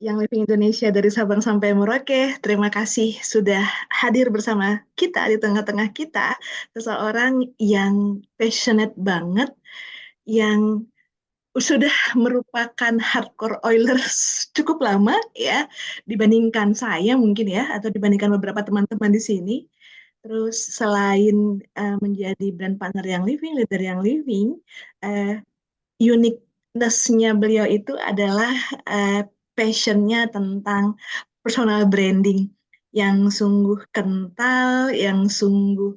yang Living Indonesia dari Sabang sampai Merauke. Terima kasih sudah hadir bersama kita di tengah-tengah kita. Seseorang yang passionate banget, yang sudah merupakan hardcore Oilers cukup lama ya, dibandingkan saya mungkin ya, atau dibandingkan beberapa teman-teman di sini. Terus selain menjadi brand partner yang living, leader yang living, uh, uniqueness-nya beliau itu adalah uh, passion-nya tentang personal branding yang sungguh kental, yang sungguh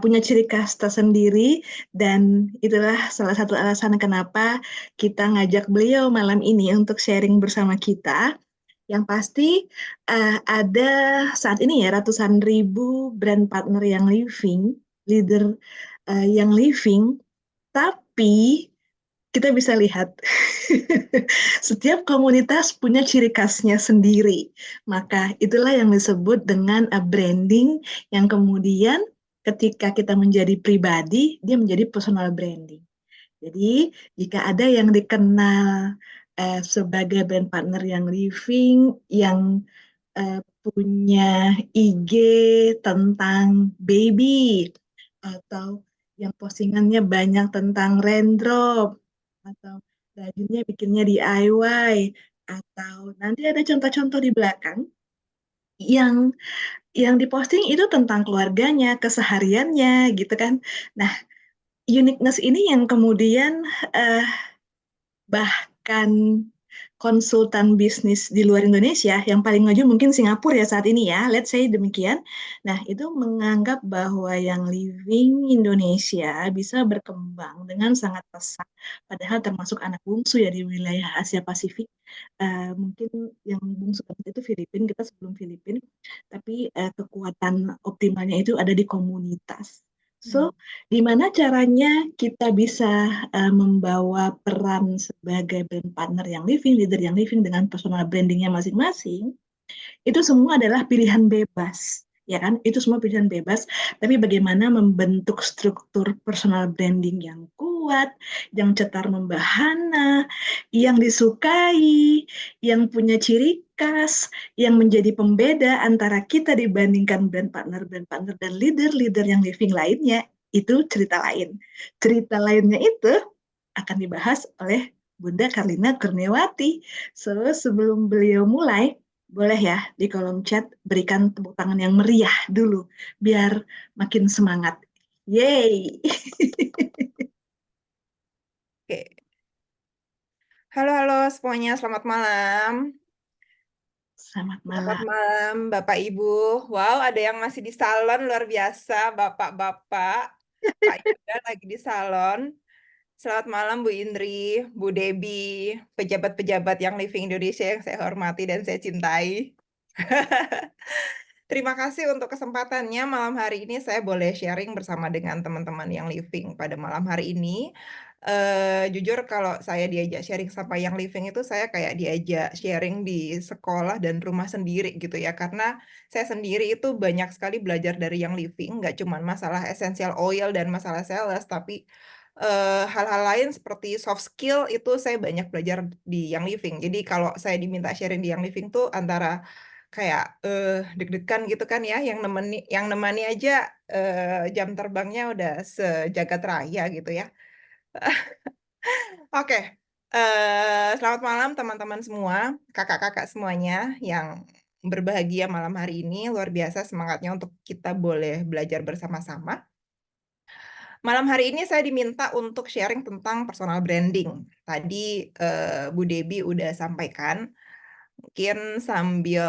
punya ciri khas tersendiri, dan itulah salah satu alasan kenapa kita ngajak beliau malam ini untuk sharing bersama kita. Yang pasti ada saat ini ya ratusan ribu brand partner yang living, leader yang living, tapi kita bisa lihat setiap komunitas punya ciri khasnya sendiri. Maka itulah yang disebut dengan branding yang kemudian ketika kita menjadi pribadi, dia menjadi personal branding. Jadi jika ada yang dikenal sebagai brand partner yang living, yang punya IG tentang baby, atau yang postingannya banyak tentang raindrop, atau bajunya bikinnya DIY, atau nanti ada contoh-contoh di belakang yang diposting itu tentang keluarganya, kesehariannya gitu kan. Nah, uniqueness ini yang kemudian eh, bahkan konsultan bisnis di luar Indonesia yang paling maju mungkin Singapura ya saat ini ya, let's say demikian. Nah, itu menganggap bahwa yang living Indonesia bisa berkembang dengan sangat pesat, padahal termasuk anak bungsu ya di wilayah Asia Pasifik. Mungkin yang bungsu itu Filipina, kita sebelum Filipina, tapi kekuatan optimalnya itu ada di komunitas. So, gimana caranya kita bisa membawa peran sebagai brand partner yang living, leader yang living dengan personal brandingnya masing-masing? Itu semua adalah pilihan bebas, ya kan? Itu semua pilihan bebas. Tapi bagaimana membentuk struktur personal branding yang kuat, yang cetar membahana, yang disukai, yang punya ciri khas, yang menjadi pembeda antara kita dibandingkan brand partner dan leader-leader yang living lainnya, itu cerita lain. Cerita lainnya itu akan dibahas oleh Bunda Karlina Kurniawati. So, sebelum beliau mulai, boleh ya di kolom chat berikan tepuk tangan yang meriah dulu, biar makin semangat. Yeay! Oke. Halo semuanya, selamat malam. Selamat Selamat malam. malam Bapak Ibu. Wow, ada yang masih di salon luar biasa, Bapak-bapak. Pak Yuda lagi di salon. Selamat malam Bu Indri, Bu Debi, pejabat-pejabat yang Living Indonesia yang saya hormati dan saya cintai. Terima kasih untuk kesempatannya. Malam hari ini saya boleh sharing bersama dengan teman-teman yang living pada malam hari ini. Jujur kalau saya diajak sharing sama yang living itu saya kayak diajak sharing di sekolah dan rumah sendiri gitu ya. Karena saya sendiri itu banyak sekali belajar dari yang living. Nggak cuma masalah essential oil dan masalah sales, tapi hal-hal lain seperti soft skill itu saya banyak belajar di yang living. Jadi kalau saya diminta sharing di yang living tuh antara kayak deg-degan gitu kan ya, yang nemani aja jam terbangnya udah sejagat raya gitu ya. Oke, selamat malam teman-teman semua, kakak-kakak semuanya yang berbahagia malam hari ini. Luar biasa semangatnya untuk kita boleh belajar bersama-sama. Malam hari ini saya diminta untuk sharing tentang personal branding. Tadi Bu Debi udah sampaikan. Mungkin sambil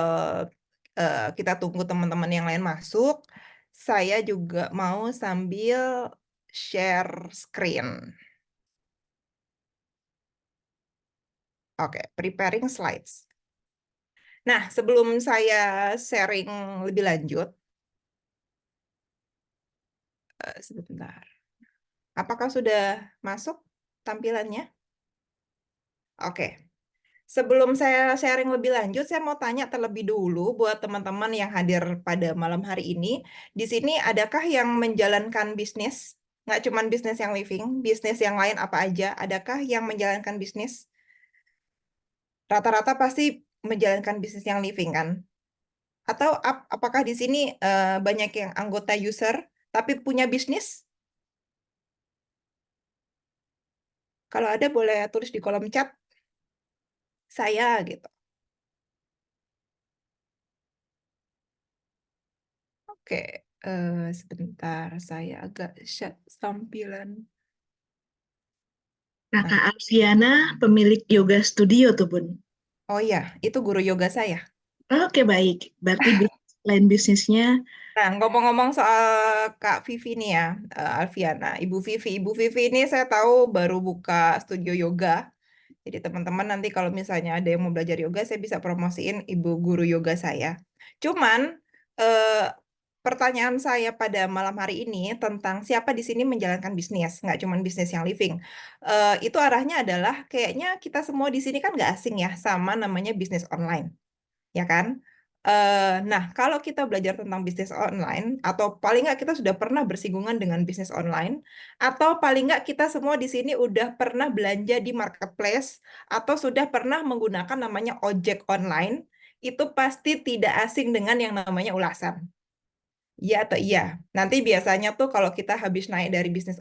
kita tunggu teman-teman yang lain masuk, saya juga mau sambil share screen. Oke, preparing slides. Nah, sebelum saya sharing lebih lanjut, sebentar. Apakah sudah masuk tampilannya? Oke. Sebelum saya sharing lebih lanjut, saya mau tanya terlebih dulu buat teman-teman yang hadir pada malam hari ini. Di sini adakah yang menjalankan bisnis? Nggak cuma bisnis yang living, bisnis yang lain apa aja? Adakah yang menjalankan bisnis? Rata-rata pasti menjalankan bisnis yang living kan? Atau apakah di sini banyak yang anggota user tapi punya bisnis? Kalau ada boleh tulis di kolom chat saya gitu. Oke, sebentar saya agak share tampilan. Nah, Kakak Alfiana, pemilik yoga studio tuh, Bun. oh iya, itu guru yoga saya. Oke, baik. Berarti lain bisnisnya. Nah, ngomong-ngomong soal Kak Vivi nih ya, Alfiana, Ibu Vivi. Ibu Vivi ini saya tahu baru buka studio yoga. Jadi teman-teman nanti kalau misalnya ada yang mau belajar yoga, saya bisa promosiin ibu guru yoga saya. Cuman eh, pertanyaan saya pada malam hari ini tentang siapa di sini menjalankan bisnis, nggak cuma bisnis yang living. Itu arahnya adalah kayaknya kita semua di sini kan nggak asing ya sama namanya bisnis online, ya kan? Nah, kalau kita belajar tentang bisnis online, atau paling nggak kita sudah pernah bersinggungan dengan bisnis online, atau paling nggak kita semua di sini udah pernah belanja di marketplace, atau sudah pernah menggunakan namanya ojek online, itu pasti tidak asing dengan yang namanya ulasan. Iya atau iya. Nanti biasanya tuh kalau kita habis naik dari bisnis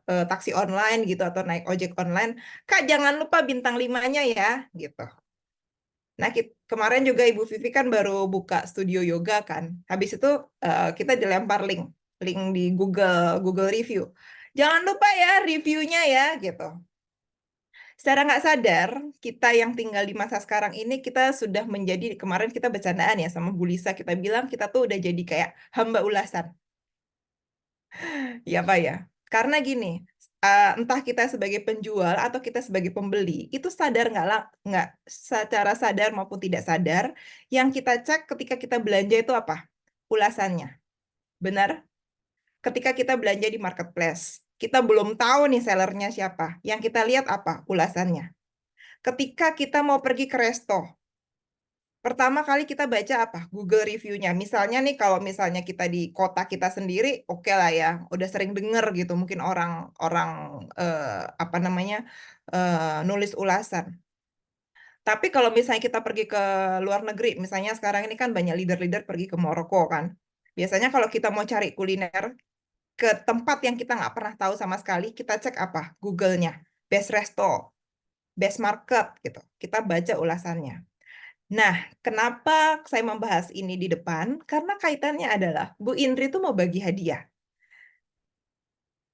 taksi online gitu atau naik ojek online, Kak jangan lupa bintang 5-nya ya, gitu. Nah, kemarin juga Ibu Vivi kan baru buka studio yoga kan. Habis itu kita dilempar link di Google Review. Jangan lupa ya reviewnya ya gitu. Secara nggak sadar, kita yang tinggal di masa sekarang ini kita sudah menjadi kemarin kita bercandaan ya sama Bu Lisa kita bilang kita tuh udah jadi kayak hamba ulasan. Ya Pak ya. Karena gini, entah kita sebagai penjual atau kita sebagai pembeli, itu sadar nggak secara sadar maupun tidak sadar, yang kita cek ketika kita belanja itu apa? Ulasannya. Benar? Ketika kita belanja di marketplace, kita belum tahu nih sellernya siapa. Yang kita lihat apa? Ulasannya. Ketika kita mau pergi ke resto, pertama kali kita baca apa? Google review-nya. Misalnya nih kalau misalnya kita di kota kita sendiri, oke lah ya, udah sering denger gitu. Mungkin orang-orang apa namanya nulis ulasan. Tapi kalau misalnya kita pergi ke luar negeri, misalnya sekarang ini kan banyak leader-leader pergi ke Maroko kan. Biasanya kalau kita mau cari kuliner ke tempat yang kita nggak pernah tahu sama sekali, kita cek apa? Google-nya. Best resto, best market gitu. Kita baca ulasannya. Nah, kenapa saya membahas ini di depan? Karena kaitannya adalah Bu Indri itu mau bagi hadiah.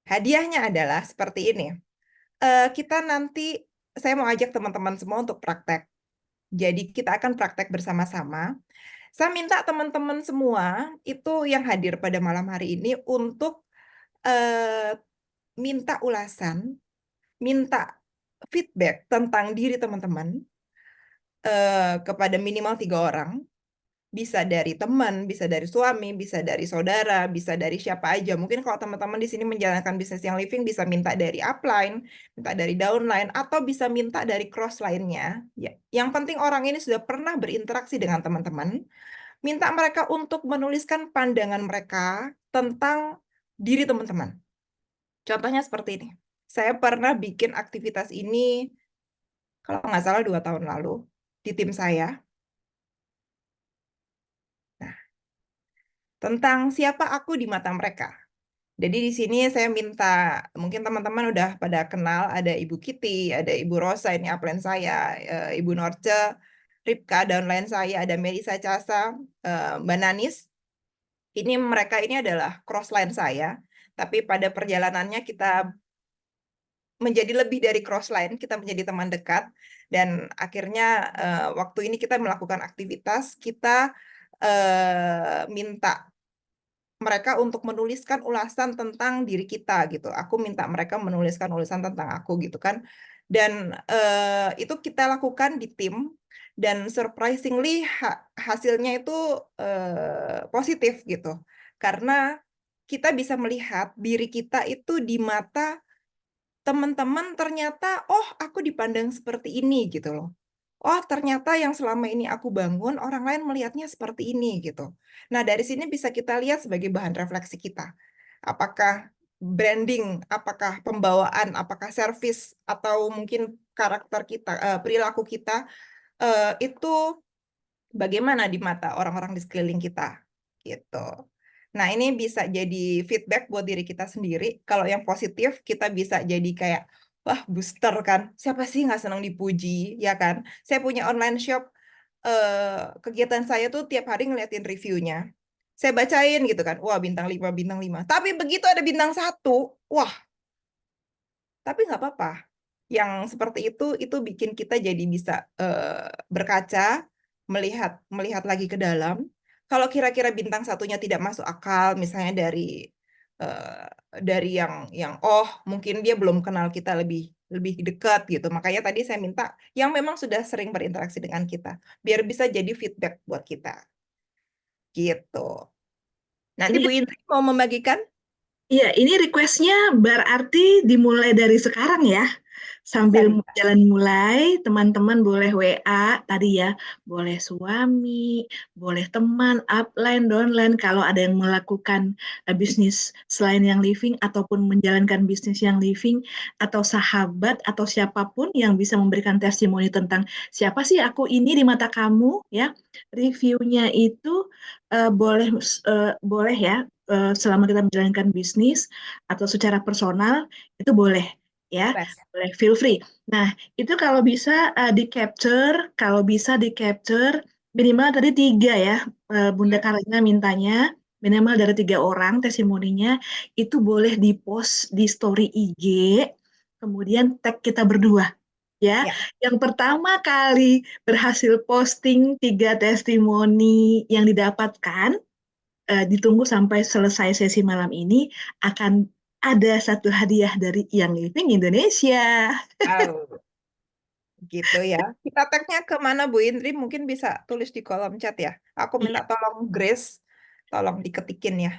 Hadiahnya adalah seperti ini. Kita nanti, saya mau ajak teman-teman semua untuk praktek. Jadi kita akan praktek bersama-sama. Saya minta teman-teman semua itu yang hadir pada malam hari ini untuk eh, minta ulasan, minta feedback tentang diri teman-teman kepada minimal 3 orang. Bisa dari teman, bisa dari suami, bisa dari saudara, bisa dari siapa aja. Mungkin kalau teman-teman di sini menjalankan bisnis yang living bisa minta dari upline, minta dari downline, atau bisa minta dari cross lainnya. Ya. Yang penting orang ini sudah pernah berinteraksi dengan teman-teman, minta mereka untuk menuliskan pandangan mereka tentang diri teman-teman. Contohnya seperti ini. Saya pernah bikin aktivitas ini, kalau nggak salah 2 tahun lalu, di tim saya. Nah, tentang siapa aku di mata mereka. Jadi di sini saya minta, mungkin teman-teman udah pada kenal, ada Ibu Kitty, ada Ibu Rosa, ini upline saya, Ibu Norce, Ripka, downline saya, ada Melisa Casa, Mbak Nanis. Ini mereka ini adalah crossline saya, tapi pada perjalanannya kita menjadi lebih dari crossline, kita menjadi teman dekat, dan akhirnya waktu ini kita melakukan aktivitas, kita minta mereka untuk menuliskan ulasan tentang diri kita gitu. Aku minta mereka menuliskan ulasan tentang aku gitu kan. Dan itu kita lakukan di tim dan surprisingly hasilnya itu positif gitu. Karena kita bisa melihat diri kita itu di mata teman-teman ternyata oh aku dipandang seperti ini gitu loh. Oh, ternyata yang selama ini aku bangun, orang lain melihatnya seperti ini gitu. Nah, dari sini bisa kita lihat sebagai bahan refleksi kita. Apakah branding, apakah pembawaan, apakah service, atau mungkin karakter kita, perilaku kita itu bagaimana di mata orang-orang di sekeliling kita gitu. Nah, ini bisa jadi feedback buat diri kita sendiri. Kalau yang positif, kita bisa jadi kayak, wah, booster kan. Siapa sih nggak senang dipuji, ya kan? Saya punya online shop, kegiatan saya tuh tiap hari ngeliatin reviewnya. Saya bacain gitu kan, wah bintang 5 bintang 5. Tapi begitu ada bintang 1, wah, tapi nggak apa-apa. Yang seperti itu bikin kita jadi bisa berkaca, melihat melihat lagi ke dalam. Kalau kira-kira bintang satunya tidak masuk akal, misalnya eh, dari yang oh mungkin dia belum kenal kita lebih lebih dekat gitu. Makanya tadi saya minta yang memang sudah sering berinteraksi dengan kita, biar bisa jadi feedback buat kita gitu. Nanti Ini Bu Indri mau membagikan? Iya, ini requestnya berarti dimulai dari sekarang ya. Bisa Sambil bisa. jalan mulai, teman-teman boleh WA tadi ya. Boleh suami, boleh teman, upline, downline. Kalau ada yang melakukan bisnis selain yang living ataupun menjalankan bisnis yang living, atau sahabat atau siapapun yang bisa memberikan testimoni tentang siapa sih aku ini di mata kamu ya. Reviewnya itu boleh ya, selama kita menjalankan bisnis atau secara personal itu boleh ya, Bebas. boleh feel free. Nah, itu kalau bisa di capture, kalau bisa di capture minimal tadi tiga ya, Bunda Karina mintanya minimal dari 3 orang testimoninya itu boleh di post di story IG, kemudian tag kita berdua ya. Ya. Yang pertama kali berhasil posting 3 testimoni yang didapatkan, ditunggu sampai selesai sesi malam ini akan ada satu hadiah dari Young Living Indonesia. Wow. Gitu ya. Kita tagnya ke mana Bu Indri? Mungkin bisa tulis di kolom chat ya. Aku Iya, minta tolong Grace, tolong diketikin ya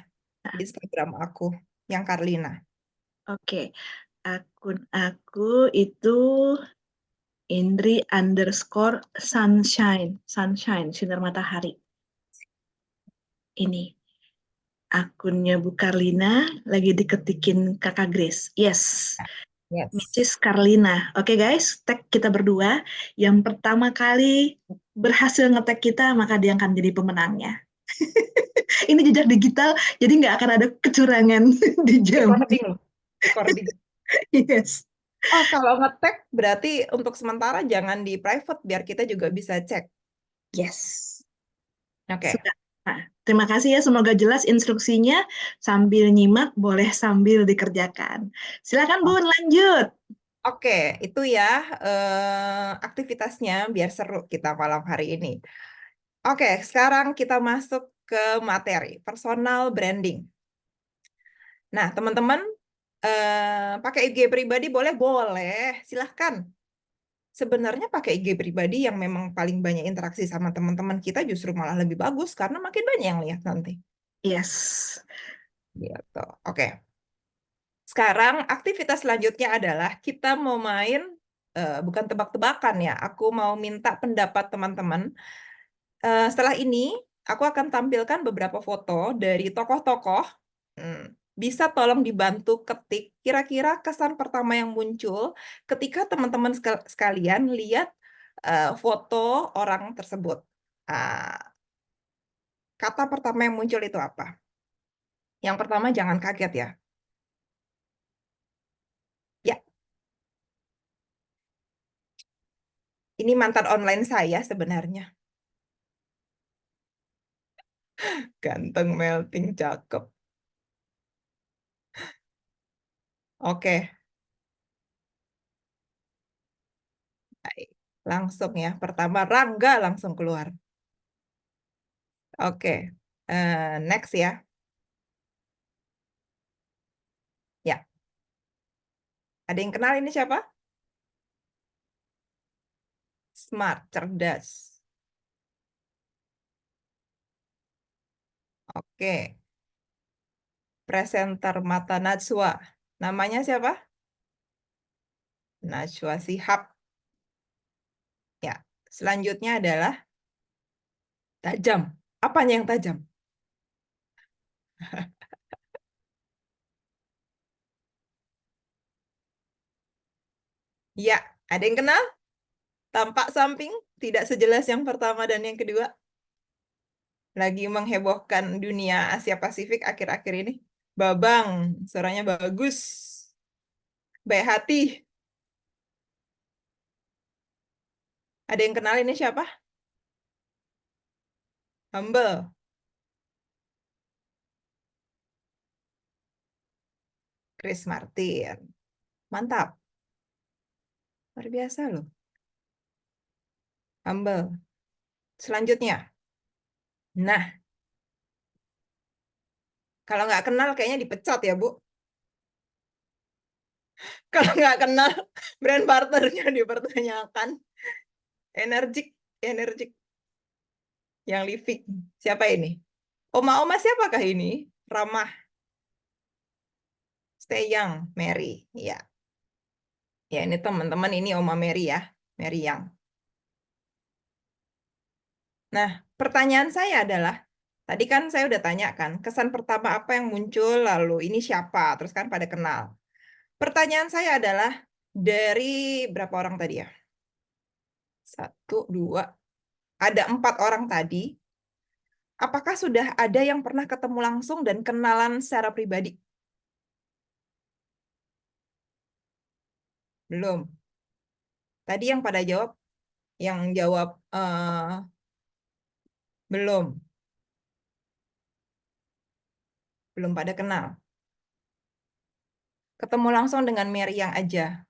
di Instagram aku yang Karlina. oke. Akun aku itu Indri_sunshine, sunshine, sinar matahari. Ini akunnya Bu Karlina lagi diketikin Kakak Grace. Yes. Mrs. Yes. Karlina. Oke guys, tag kita berdua. Yang pertama kali berhasil nge-tag kita, maka dia akan jadi pemenangnya. Ini jejak digital, jadi nggak akan ada kecurangan dijamin. Recording loh. Recording. Yes. Oh, kalau nge-tag berarti untuk sementara jangan di private biar kita juga bisa cek. Yes. Oke. Sudah. Nah, terima kasih ya, semoga jelas instruksinya. Sambil nyimak, boleh sambil dikerjakan. Silakan Bun, lanjut. Oke, itu ya aktivitasnya biar seru kita malam hari ini. Oke, sekarang kita masuk ke materi personal branding. Nah, teman-teman, pakai IG pribadi boleh? Boleh, silahkan. Sebenarnya pakai IG pribadi yang memang paling banyak interaksi sama teman-teman kita justru malah lebih bagus karena makin banyak yang lihat nanti. Yes. Gitu. Oke. Sekarang aktivitas selanjutnya adalah kita mau main bukan tebak-tebakan ya. Aku mau minta pendapat teman-teman. Setelah ini aku akan tampilkan beberapa foto dari tokoh-tokoh. Hmm, Bisa tolong dibantu ketik kira-kira kesan pertama yang muncul ketika teman-teman sekalian lihat foto orang tersebut. Ah, Kata pertama yang muncul itu apa? Yang pertama jangan kaget ya. Ya, ini mantan online saya sebenarnya. Ganteng, melting, cakep. Oke, baik. Langsung ya. Pertama Rangga langsung keluar. Oke, next ya. Ya, ada yang kenal ini siapa? Smart, cerdas. Oke, presenter Mata Najwa. Namanya siapa? Najwa Shihab. Ya, selanjutnya adalah tajam. Apanya yang tajam? Ya, ada yang kenal? Tampak samping tidak sejelas yang pertama dan yang kedua. Lagi menghebohkan dunia Asia Pasifik akhir-akhir ini. Babang, suaranya bagus. Baik hati. Ada yang kenal ini siapa? Humble. Chris Martin. Mantap. Luar biasa loh. Humble. Selanjutnya. Nah, kalau nggak kenal kayaknya dipecat ya, Bu. Kalau nggak kenal, brand partnernya dipertanyakan. Energik, energik. Yang living. Siapa ini? Oma-oma siapakah ini? Ramah. Stay young, Mary. Ya, ya ini teman-teman, ini Oma Mary ya. Mary Young. Nah, pertanyaan saya adalah, tadi kan saya udah tanya kan, kesan pertama apa yang muncul, lalu ini siapa, terus kan pada kenal. Pertanyaan saya adalah, dari berapa orang tadi ya? 1, 2, ada 4 orang tadi. Apakah sudah ada yang pernah ketemu langsung dan kenalan secara pribadi? Belum. Tadi yang pada jawab, belum, belum pada kenal. Ketemu langsung dengan Mary yang aja.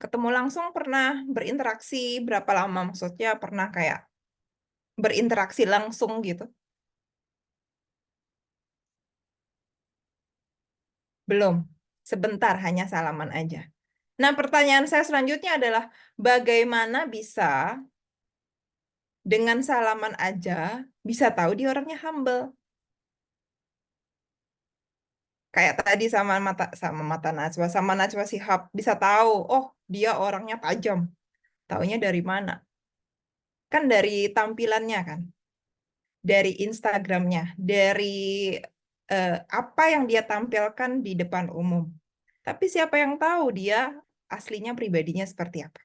Ketemu langsung pernah berinteraksi berapa lama? Maksudnya pernah kayak berinteraksi langsung gitu? Belum. Sebentar, hanya salaman aja. Nah, pertanyaan saya selanjutnya adalah, bagaimana bisa dengan salaman aja bisa tahu dia orangnya humble? Kayak tadi sama mata Najwa, sama Najwa Shihab bisa tahu, oh dia orangnya tajam. Taunya dari mana? Kan dari tampilannya kan, dari Instagramnya, dari apa yang dia tampilkan di depan umum. Tapi siapa yang tahu dia aslinya pribadinya seperti apa?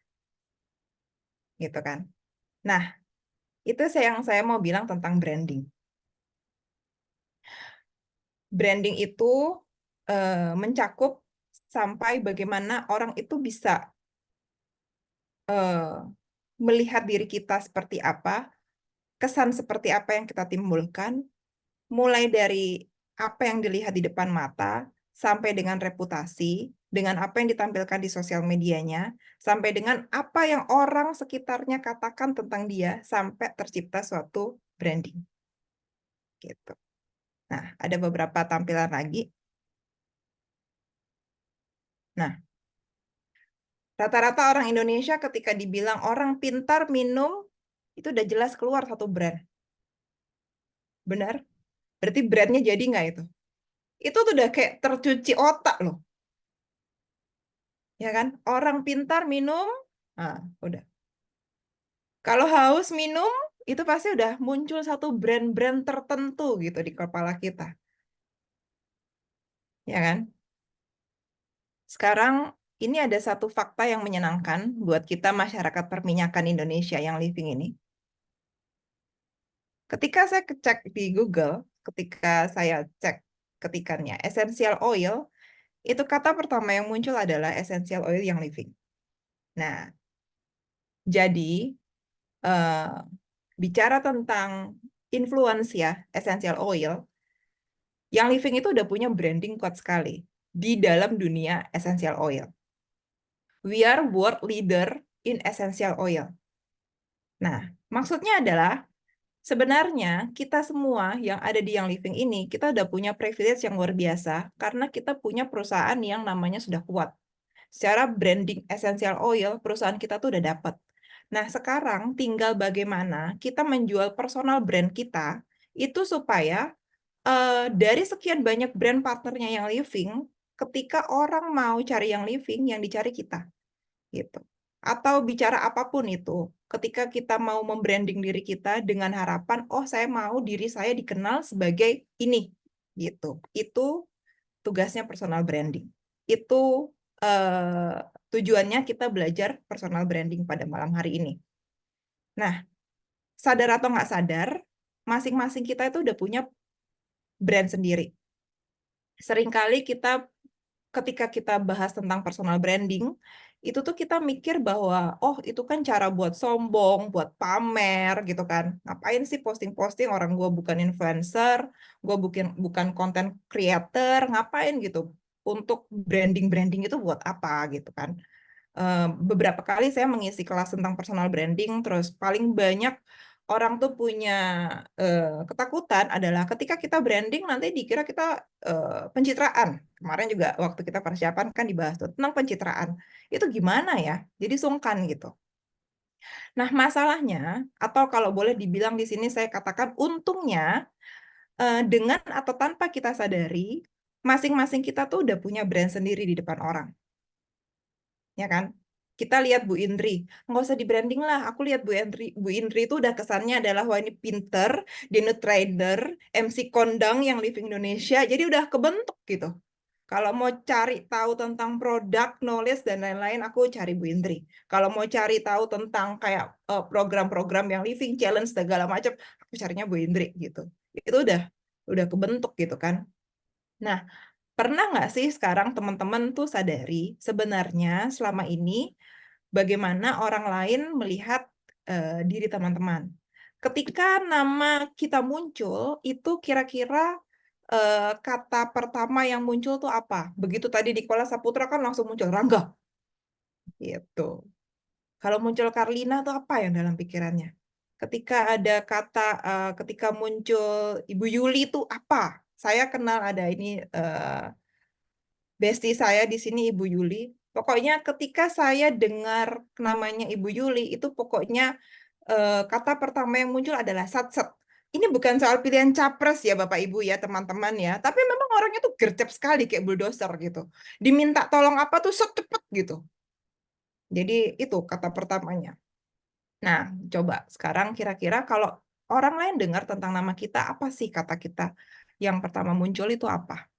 Gitu kan. Nah, itu yang saya mau bilang tentang branding. Branding itu mencakup sampai bagaimana orang itu bisa melihat diri kita seperti apa, kesan seperti apa yang kita timbulkan, mulai dari apa yang dilihat di depan mata, sampai dengan reputasi, dengan apa yang ditampilkan di sosial medianya, sampai dengan apa yang orang sekitarnya katakan tentang dia, sampai tercipta suatu branding. Gitu. Nah, ada beberapa tampilan lagi. Nah, rata-rata orang Indonesia ketika dibilang orang pintar minum, itu udah jelas keluar satu brand. Benar? Berarti brandnya jadi nggak itu? Itu tuh udah kayak tercuci otak loh. Ya kan? Orang pintar minum, nah, udah. Kalau haus minum, itu pasti udah muncul satu brand-brand tertentu gitu di kepala kita. Ya kan? Sekarang ini ada satu fakta yang menyenangkan buat kita masyarakat perminyakan Indonesia yang living ini. Ketika saya cek di Google, ketika saya cek ketikannya essential oil, itu kata pertama yang muncul adalah essential oil yang living. Nah, jadi bicara tentang influence ya, essential oil, yang living itu udah punya branding kuat sekali di dalam dunia essential oil. We are world leader in essential oil. Nah, maksudnya adalah sebenarnya kita semua yang ada di Yang Living ini, kita udah punya privilege yang luar biasa karena kita punya perusahaan yang namanya sudah kuat. Secara branding essential oil, perusahaan kita tuh udah dapat. Nah, sekarang tinggal bagaimana kita menjual personal brand kita itu supaya dari sekian banyak brand partnernya Yang Living, ketika orang mau cari Yang Living, yang dicari kita. Gitu. Atau bicara apapun itu, ketika kita mau membranding diri kita dengan harapan, oh saya mau diri saya dikenal sebagai ini, gitu. Itu tugasnya personal branding. Itu tujuannya kita belajar personal branding pada malam hari ini. Nah, sadar atau nggak sadar, masing-masing kita itu udah punya brand sendiri. Seringkali ketika kita bahas tentang personal branding, itu tuh kita mikir bahwa, oh itu kan cara buat sombong, buat pamer gitu kan. Ngapain sih posting-posting, orang gue bukan influencer, gue bukan content creator, ngapain gitu. Untuk branding-branding itu buat apa gitu kan. Beberapa kali saya mengisi kelas tentang personal branding, terus paling banyak orang tuh punya ketakutan adalah ketika kita branding nanti dikira kita pencitraan. Kemarin juga waktu kita persiapan kan dibahas tuh tentang pencitraan. Itu gimana ya? Jadi sungkan gitu. Nah, masalahnya, atau kalau boleh dibilang di sini saya katakan untungnya, dengan atau tanpa kita sadari, masing-masing kita tuh udah punya brand sendiri di depan orang. Ya kan? Kita lihat Bu Indri, nggak usah di branding lah. Aku lihat Bu Indri itu udah kesannya adalah wah ini pinter, dia trader, MC kondang yang living Indonesia, jadi udah kebentuk gitu. Kalau mau cari tahu tentang produk, knowledge dan lain-lain, aku cari Bu Indri. Kalau mau cari tahu tentang kayak program-program yang living challenge segala macam, aku carinya Bu Indri gitu. Itu udah kebentuk gitu kan. Nah, pernah nggak sih sekarang teman-teman tuh sadari sebenarnya selama ini bagaimana orang lain melihat diri teman-teman? Ketika nama kita muncul, itu kira-kira kata pertama yang muncul tuh apa? Begitu tadi Nicholas Saputra kan langsung muncul Rangga, gitu. Kalau muncul Karlina tuh apa yang dalam pikirannya? Ketika ada ketika muncul Ibu Yuli itu apa? Saya kenal ada ini bestie saya di sini Ibu Yuli. Pokoknya ketika saya dengar namanya Ibu Yuli itu pokoknya kata pertama yang muncul adalah satset. Ini bukan soal pilihan capres ya Bapak Ibu ya teman-teman ya, tapi memang orangnya tuh gercep sekali kayak bulldozer gitu. Diminta tolong apa tuh set cepet gitu. Jadi itu kata pertamanya. Nah, coba sekarang kira-kira kalau orang lain dengar tentang nama kita, apa sih kata kita yang pertama muncul itu apa?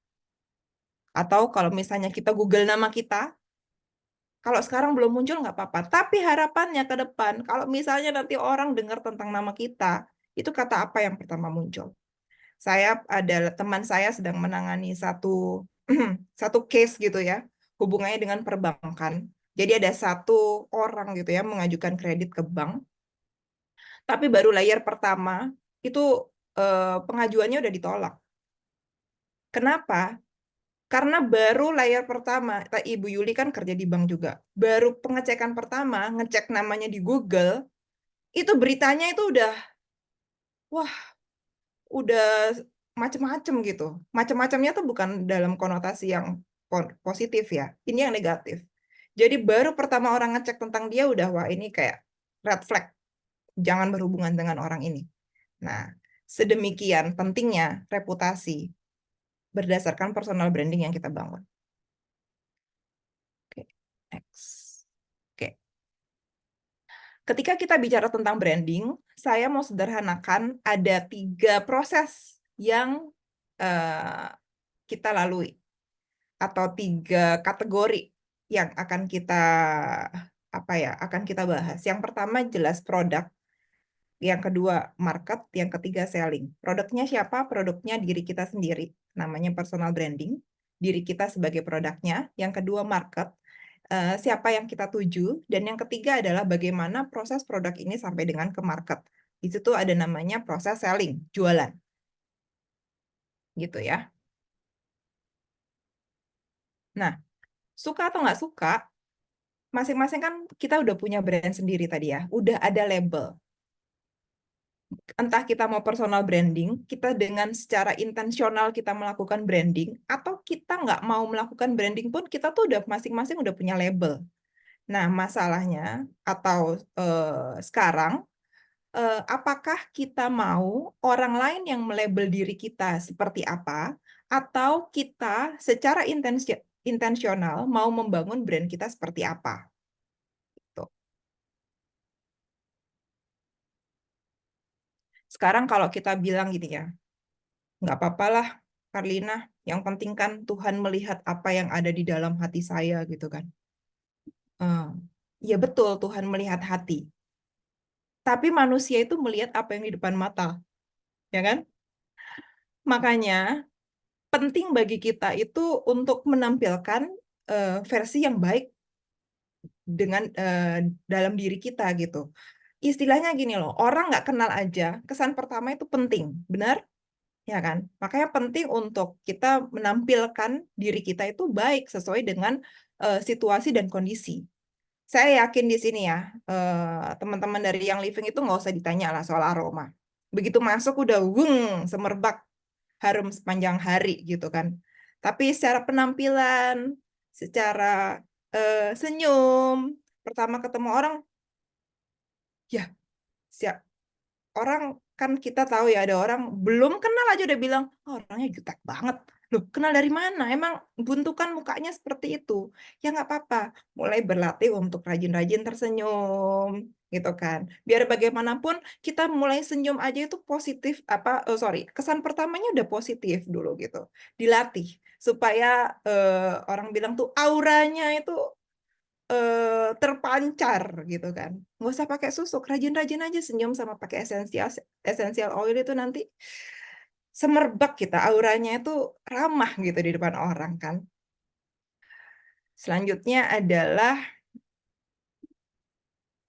Atau kalau misalnya kita Google nama kita, kalau sekarang belum muncul nggak apa-apa. Tapi harapannya ke depan, kalau misalnya nanti orang dengar tentang nama kita, itu kata apa yang pertama muncul? Saya ada teman saya sedang menangani satu satu case gitu ya, hubungannya dengan perbankan. Jadi ada satu orang gitu ya mengajukan kredit ke bank, tapi baru layar pertama itu pengajuannya udah ditolak. Kenapa? Karena baru layar pertama, Ibu Yuli kan kerja di bank juga. Baru pengecekan pertama, ngecek namanya di Google, itu beritanya itu wah, udah macem-macem gitu. Macem-macemnya tuh bukan dalam konotasi yang positif ya. Ini yang negatif. Jadi baru pertama orang ngecek tentang dia udah, wah ini kayak red flag. Jangan berhubungan dengan orang ini. Nah, sedemikian pentingnya reputasi berdasarkan personal branding yang kita bangun. Oke, next. Oke. Ketika kita bicara tentang branding, saya mau sederhanakan ada 3 proses yang kita lalui atau 3 kategori yang akan kita bahas. Yang pertama jelas produk, yang kedua market, yang ketiga selling. Produknya siapa? Produknya diri kita sendiri, namanya personal branding. Diri kita sebagai produknya. Yang kedua market, siapa yang kita tuju, dan yang ketiga adalah bagaimana proses produk ini sampai dengan ke market. Itu tuh ada namanya proses selling, jualan. Gitu ya. Nah, suka atau nggak suka, masing-masing kan kita udah punya brand sendiri tadi ya, udah ada label. Entah kita mau personal branding, kita dengan secara intensional kita melakukan branding, atau kita nggak mau melakukan branding pun, kita tuh udah masing-masing udah punya label. Nah, masalahnya, atau sekarang, apakah kita mau orang lain yang melabel diri kita seperti apa, atau kita secara intensional mau membangun brand kita seperti apa? Tuh. Sekarang kalau kita bilang gini ya, nggak apa-apa lah, Karlina, yang penting kan Tuhan melihat apa yang ada di dalam hati saya gitu kan. Ya betul, Tuhan melihat hati. Tapi manusia itu melihat apa yang di depan mata, ya kan? Makanya penting bagi kita itu untuk menampilkan versi yang baik dengan dalam diri kita gitu. Istilahnya gini loh, orang nggak kenal aja, kesan pertama itu penting, benar? Ya kan? Makanya penting untuk kita menampilkan diri kita itu baik sesuai dengan situasi dan kondisi. Saya yakin di sini ya, teman-teman dari yang living itu nggak usah ditanya lah soal aroma. Begitu masuk udah wung, semerbak, harum sepanjang hari gitu kan. Tapi secara penampilan, secara senyum, pertama ketemu orang, ya siap. Orang kan kita tahu ya ada orang belum kenal aja udah bilang, "Oh, orangnya jutek banget." Loh, kenal dari mana? Emang bentukan mukanya seperti itu? Ya nggak apa-apa, mulai berlatih untuk rajin-rajin tersenyum, gitu kan. Biar bagaimanapun kita mulai senyum aja itu positif sorry, kesan pertamanya udah positif dulu gitu. Dilatih supaya orang bilang tuh auranya itu terpancar gitu kan. Nggak usah pakai susuk, rajin-rajin aja senyum sama pakai essential oil itu nanti semerbak kita, auranya itu ramah gitu di depan orang kan. Selanjutnya adalah,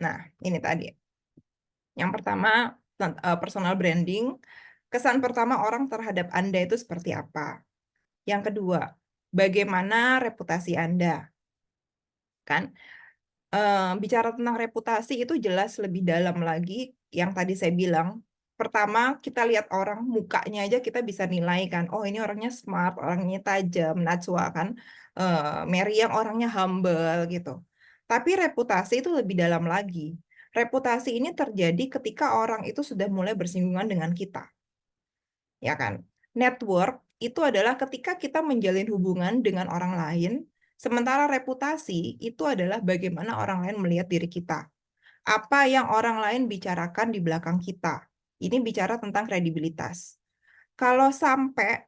nah ini tadi. Yang pertama, personal branding. Kesan pertama orang terhadap Anda itu seperti apa? Yang kedua, bagaimana reputasi Anda? Kan? Bicara tentang reputasi itu jelas lebih dalam lagi yang tadi saya bilang. Pertama, kita lihat orang mukanya aja kita bisa nilai kan. Oh, ini orangnya smart, orangnya tajam, Najwa kan. Mary yang orangnya humble gitu. Tapi reputasi itu lebih dalam lagi. Reputasi ini terjadi ketika orang itu sudah mulai bersinggungan dengan kita, ya kan? Network itu adalah ketika kita menjalin hubungan dengan orang lain, sementara reputasi itu adalah bagaimana orang lain melihat diri kita. Apa yang orang lain bicarakan di belakang kita. Ini bicara tentang kredibilitas. Kalau sampai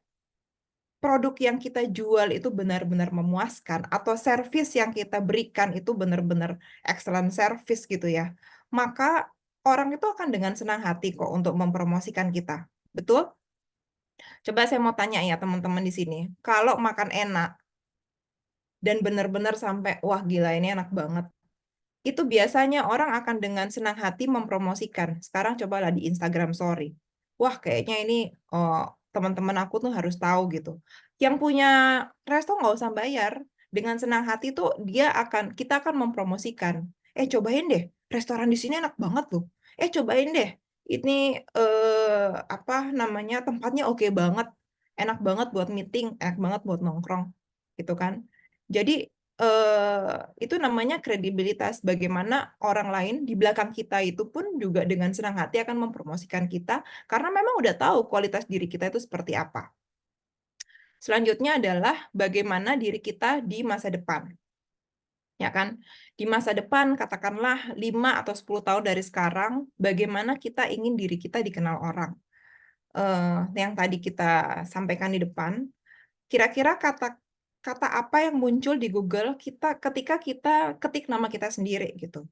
produk yang kita jual itu benar-benar memuaskan, atau service yang kita berikan itu benar-benar excellent service gitu ya, maka orang itu akan dengan senang hati kok untuk mempromosikan kita. Betul? Coba saya mau tanya ya teman-teman di sini. Kalau makan enak dan benar-benar sampai, wah gila ini enak banget. Itu biasanya orang akan dengan senang hati mempromosikan. Sekarang cobalah di Instagram Story. Wah kayaknya ini oh, teman-teman aku tuh harus tahu gitu. Yang punya resto nggak usah bayar. Dengan senang hati tuh kita akan mempromosikan. Cobain deh, restoran di sini enak banget loh. Cobain deh, ini apa namanya tempatnya oke banget, enak banget buat meeting, enak banget buat nongkrong, gitu kan. Jadi itu namanya kredibilitas. Bagaimana orang lain di belakang kita itu pun juga dengan senang hati akan mempromosikan kita karena memang udah tahu kualitas diri kita itu seperti apa. Selanjutnya adalah bagaimana diri kita di masa depan. Ya kan? Di masa depan katakanlah 5 atau 10 tahun dari sekarang, bagaimana kita ingin diri kita dikenal orang. Yang tadi kita sampaikan di depan, kira-kira kata kata apa yang muncul di Google ketika kita ketik nama kita sendiri gitu.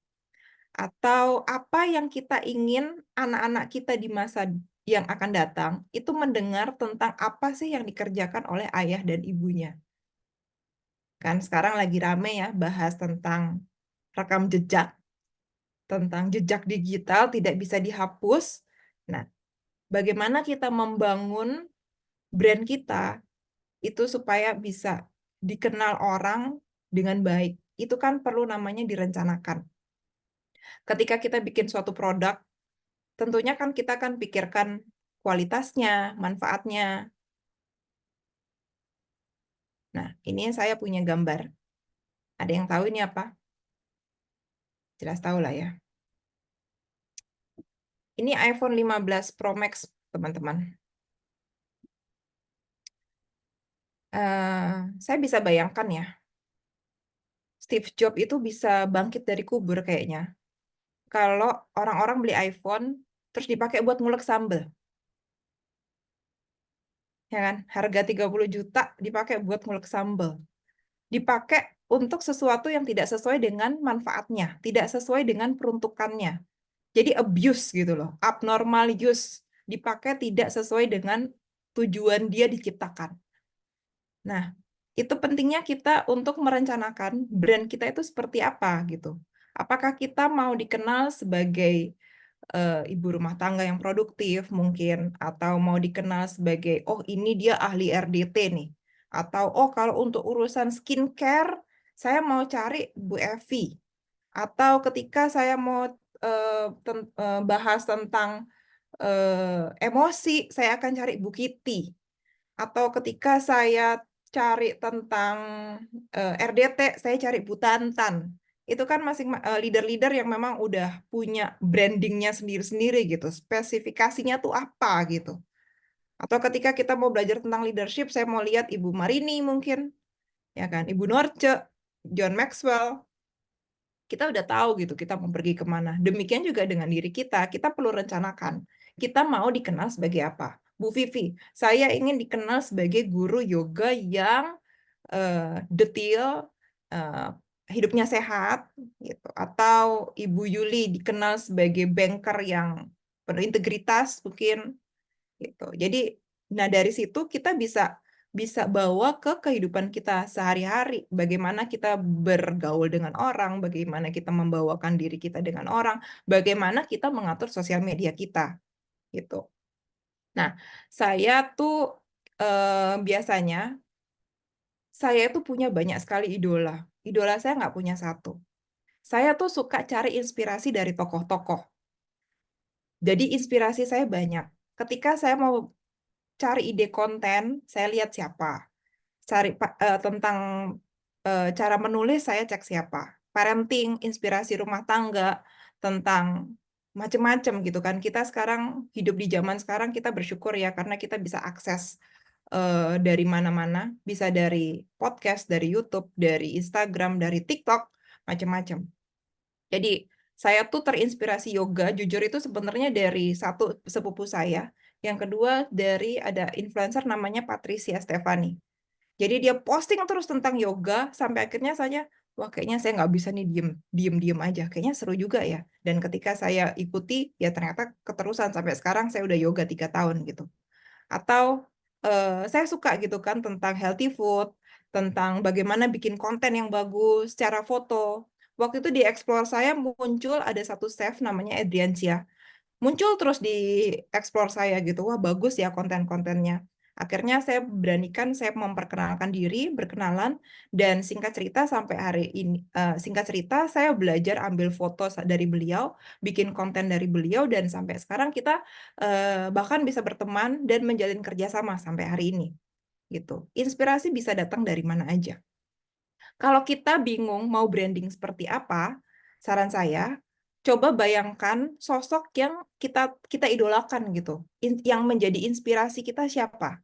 Atau apa yang kita ingin anak-anak kita di masa yang akan datang itu mendengar tentang apa sih yang dikerjakan oleh ayah dan ibunya. Kan sekarang lagi rame ya bahas tentang rekam jejak, tentang jejak digital tidak bisa dihapus. Nah, bagaimana kita membangun brand kita itu supaya bisa dikenal orang dengan baik. Itu kan perlu namanya direncanakan. Ketika kita bikin suatu produk, tentunya kan kita akan pikirkan kualitasnya, manfaatnya. Nah, ini saya punya gambar. Ada yang tahu ini apa? Jelas tahu lah ya. Ini iPhone 15 Pro Max, teman-teman. Saya bisa bayangkan ya, Steve Jobs itu bisa bangkit dari kubur kayaknya. Kalau orang-orang beli iPhone, terus dipakai buat ngulek sambel. Ya kan? Harga 30 juta dipakai buat ngulek sambel. Dipakai untuk sesuatu yang tidak sesuai dengan manfaatnya, tidak sesuai dengan peruntukannya. Jadi abuse gitu loh, abnormal use, dipakai tidak sesuai dengan tujuan dia diciptakan. Nah, itu pentingnya kita untuk merencanakan brand kita itu seperti apa gitu. Apakah kita mau dikenal sebagai ibu rumah tangga yang produktif mungkin, atau mau dikenal sebagai, oh ini dia ahli RDT nih. Atau, oh kalau untuk urusan skincare, saya mau cari Bu Evi. Atau ketika saya mau bahas tentang emosi, saya akan cari Bu Kitty. Atau ketika saya cari tentang RDT, saya cari Bu Tantan. Itu kan masing leader-leader yang memang udah punya brandingnya sendiri-sendiri gitu. Spesifikasinya tuh apa gitu. Atau ketika kita mau belajar tentang leadership, saya mau lihat Ibu Marini mungkin, ya kan, Ibu Norce, John Maxwell. Kita udah tahu gitu kita mau pergi kemana. Demikian juga dengan diri kita perlu rencanakan. Kita mau dikenal sebagai apa? Bu Vivi, saya ingin dikenal sebagai guru yoga yang detail, eh, hidupnya sehat, gitu. Atau Ibu Yuli dikenal sebagai banker yang penuh integritas, mungkin. Gitu. Jadi, nah dari situ kita bisa bisa bawa ke kehidupan kita sehari-hari. Bagaimana kita bergaul dengan orang, bagaimana kita membawakan diri kita dengan orang, bagaimana kita mengatur sosial media kita, gitu. Nah, saya tuh biasanya saya tuh punya banyak sekali idola. Idola saya nggak punya satu. Saya tuh suka cari inspirasi dari tokoh-tokoh. Jadi inspirasi saya banyak. Ketika saya mau cari ide konten, saya lihat siapa. Cari tentang cara menulis, saya cek siapa. Parenting, inspirasi rumah tangga, tentang macam-macam gitu kan. Kita sekarang hidup di zaman sekarang, kita bersyukur ya karena kita bisa akses dari mana-mana, bisa dari podcast, dari YouTube, dari Instagram, dari TikTok, macam-macam. Jadi saya tuh terinspirasi yoga, jujur itu sebenarnya dari satu sepupu saya. Yang kedua dari ada influencer namanya Patricia Stefani. Jadi dia posting terus tentang yoga sampai akhirnya saya, wah kayaknya saya nggak bisa nih diem aja. Kayaknya seru juga ya. Dan ketika saya ikuti, ya ternyata keterusan sampai sekarang saya udah yoga 3 tahun gitu. Atau saya suka gitu kan tentang healthy food, tentang bagaimana bikin konten yang bagus, cara foto. Waktu itu di Explore saya muncul ada satu chef namanya Adriancia. Muncul terus di Explore saya gitu, wah bagus ya konten-kontennya. Akhirnya saya beranikan, saya memperkenalkan diri, berkenalan, dan singkat cerita sampai hari ini, singkat cerita saya belajar ambil foto dari beliau, bikin konten dari beliau, dan sampai sekarang kita bahkan bisa berteman dan menjalin kerjasama sampai hari ini. Gitu. Inspirasi bisa datang dari mana aja. Kalau kita bingung mau branding seperti apa, saran saya, coba bayangkan sosok yang kita kita idolakan gitu, yang menjadi inspirasi kita siapa.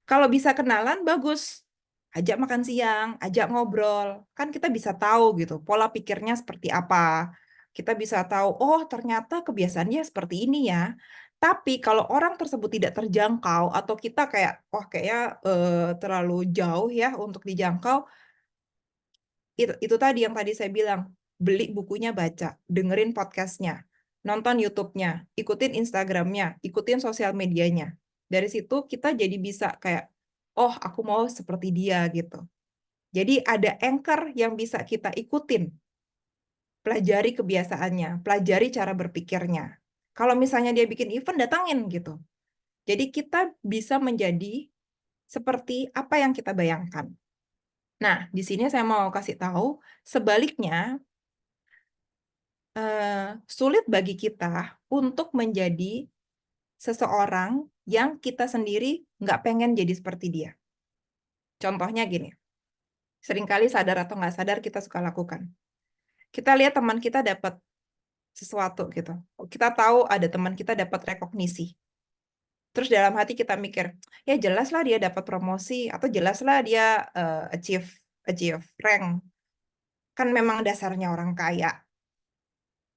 Kalau bisa kenalan, bagus. Ajak makan siang, ajak ngobrol. Kan kita bisa tahu gitu, pola pikirnya seperti apa. Kita bisa tahu, oh ternyata kebiasaannya seperti ini ya. Tapi kalau orang tersebut tidak terjangkau, atau kita kayak, oh kayaknya terlalu jauh ya untuk dijangkau, itu tadi yang tadi saya bilang, beli bukunya baca, dengerin podcastnya, nonton YouTube-nya, ikutin Instagram-nya, ikutin sosial medianya. Dari situ kita jadi bisa kayak, oh aku mau seperti dia gitu. Jadi ada anchor yang bisa kita ikutin, pelajari kebiasaannya, pelajari cara berpikirnya. Kalau misalnya dia bikin event, datangin gitu. Jadi kita bisa menjadi seperti apa yang kita bayangkan. Nah, di sini saya mau kasih tahu, sebaliknya sulit bagi kita untuk menjadi seseorang yang kita sendiri nggak pengen jadi seperti dia. Contohnya gini, seringkali sadar atau nggak sadar kita suka lakukan. Kita lihat teman kita dapat sesuatu gitu. Kita tahu ada teman kita dapat rekognisi. Terus dalam hati kita mikir, ya jelaslah dia dapat promosi atau jelaslah dia achieve achieve rank. Kan memang dasarnya orang kaya.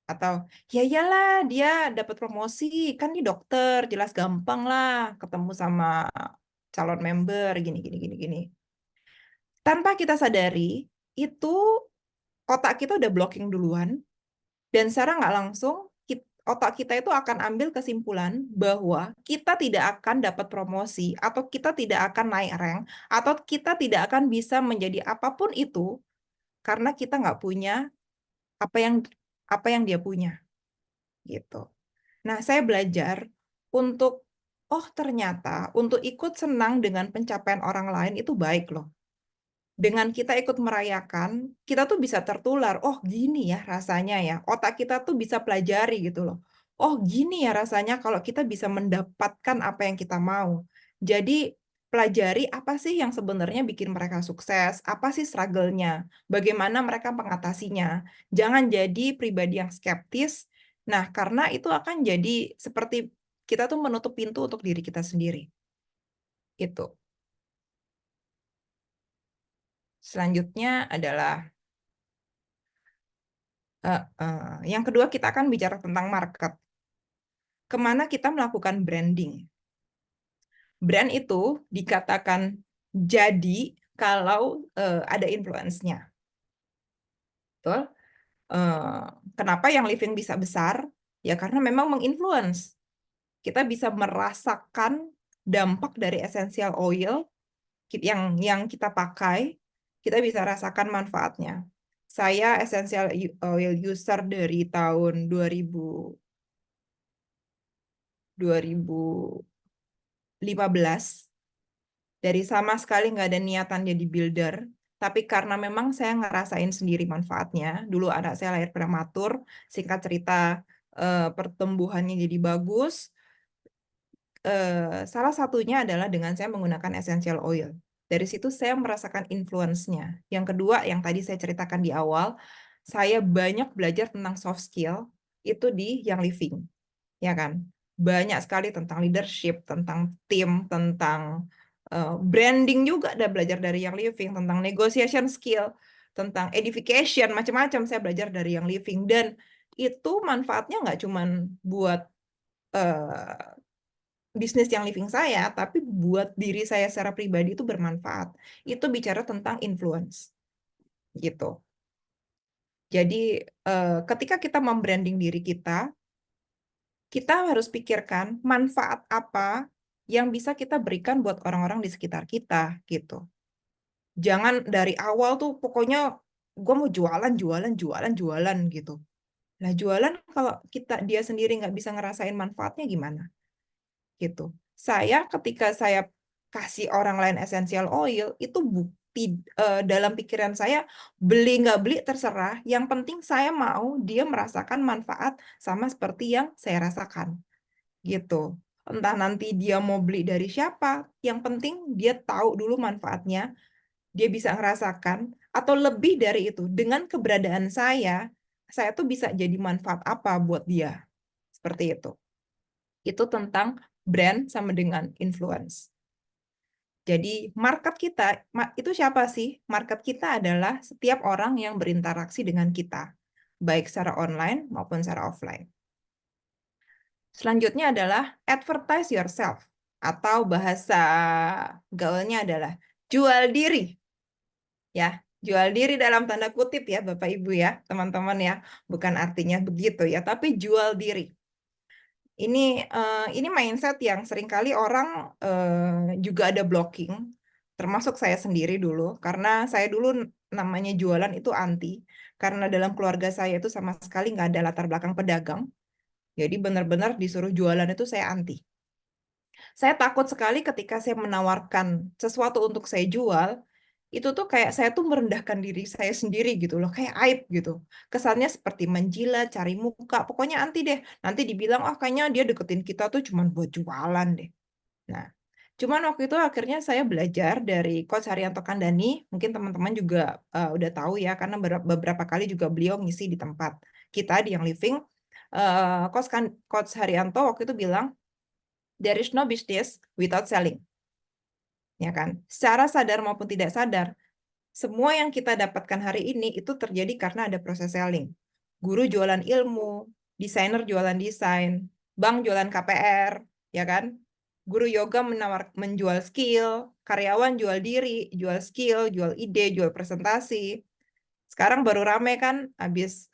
Atau ya iyalah dia dapat promosi, kan dia dokter, jelas gampang lah ketemu sama calon member gini gini gini gini. Tanpa kita sadari, itu otak kita udah blocking duluan dan secara nggak langsung otak kita itu akan ambil kesimpulan bahwa kita tidak akan dapat promosi, atau kita tidak akan naik rank, atau kita tidak akan bisa menjadi apapun itu karena kita nggak punya apa yang dia punya, gitu. Nah, saya belajar untuk, oh ternyata untuk ikut senang dengan pencapaian orang lain itu baik loh. Dengan kita ikut merayakan, kita tuh bisa tertular. Oh, gini ya rasanya ya. Otak kita tuh bisa pelajari gitu loh. Oh, gini ya rasanya kalau kita bisa mendapatkan apa yang kita mau. Jadi, pelajari apa sih yang sebenarnya bikin mereka sukses, apa sih struggle-nya, bagaimana mereka mengatasinya. Jangan jadi pribadi yang skeptis. Nah, karena itu akan jadi seperti kita tuh menutup pintu untuk diri kita sendiri. Itu. Selanjutnya adalah yang kedua, kita akan bicara tentang market. Kemana kita melakukan branding. Brand itu dikatakan jadi kalau ada influence-nya. Betul? Kenapa yang living bisa besar? Ya karena memang menginfluence. Kita bisa merasakan dampak dari essential oil yang kita pakai, kita bisa rasakan manfaatnya. Saya essential oil user dari tahun 2015, dari sama sekali nggak ada niatan jadi builder, tapi karena memang saya ngerasain sendiri manfaatnya. Dulu anak saya lahir prematur, singkat cerita pertumbuhannya jadi bagus. Salah satunya adalah dengan saya menggunakan essential oil. Dari situ saya merasakan influence-nya. Yang kedua, yang tadi saya ceritakan di awal, saya banyak belajar tentang soft skill itu di Young Living, ya kan? Banyak sekali tentang leadership, tentang tim, tentang branding juga ada belajar dari Young Living, tentang negotiation skill, tentang edification, macam-macam saya belajar dari Young Living. Dan itu manfaatnya nggak cuma buat bisnis Young Living saya, tapi buat diri saya secara pribadi itu bermanfaat. Itu bicara tentang influence, gitu. Jadi ketika kita membranding diri kita harus pikirkan manfaat apa yang bisa kita berikan buat orang-orang di sekitar kita, gitu. Jangan dari awal tuh pokoknya gue mau jualan, jualan, jualan, jualan gitu. Nah jualan kalau dia sendiri nggak bisa ngerasain manfaatnya gimana? Gitu. Ketika saya kasih orang lain essential oil, itu bukti dalam pikiran saya, beli nggak beli terserah, yang penting saya mau dia merasakan manfaat sama seperti yang saya rasakan. Gitu. Entah nanti dia mau beli dari siapa, yang penting dia tahu dulu manfaatnya, dia bisa ngerasakan, atau lebih dari itu, dengan keberadaan saya tuh bisa jadi manfaat apa buat dia. Seperti itu. Itu tentang brand sama dengan influence. Jadi market kita, itu siapa sih? Market kita adalah setiap orang yang berinteraksi dengan kita, baik secara online maupun secara offline. Selanjutnya adalah advertise yourself, atau bahasa gaulnya adalah jual diri. Ya, jual diri dalam tanda kutip ya Bapak Ibu ya, teman-teman ya. Bukan artinya begitu ya, tapi jual diri. Ini mindset yang seringkali orang juga ada blocking, termasuk saya sendiri dulu, karena saya dulu namanya jualan itu anti, karena dalam keluarga saya itu sama sekali nggak ada latar belakang pedagang, jadi benar-benar disuruh jualan itu saya anti. Saya takut sekali ketika saya menawarkan sesuatu untuk saya jual, itu tuh kayak saya tuh merendahkan diri saya sendiri gitu loh, kayak aib gitu. Kesannya seperti menjilat, cari muka, pokoknya anti deh. Nanti dibilang, oh kayaknya dia deketin kita tuh cuma buat jualan deh. Nah, cuman waktu itu akhirnya saya belajar dari Coach Haryanto Kandani, mungkin teman-teman juga udah tahu ya, karena beberapa kali juga beliau ngisi di tempat kita di Young Living. Coach Haryanto waktu itu bilang, there is no business without selling. Ya kan? Secara sadar maupun tidak sadar, semua yang kita dapatkan hari ini itu terjadi karena ada proses selling. Guru jualan ilmu, desainer jualan desain, bank jualan KPR, ya kan? Guru yoga menjual skill, karyawan jual diri, jual skill, jual ide, jual presentasi. Sekarang baru rame kan habis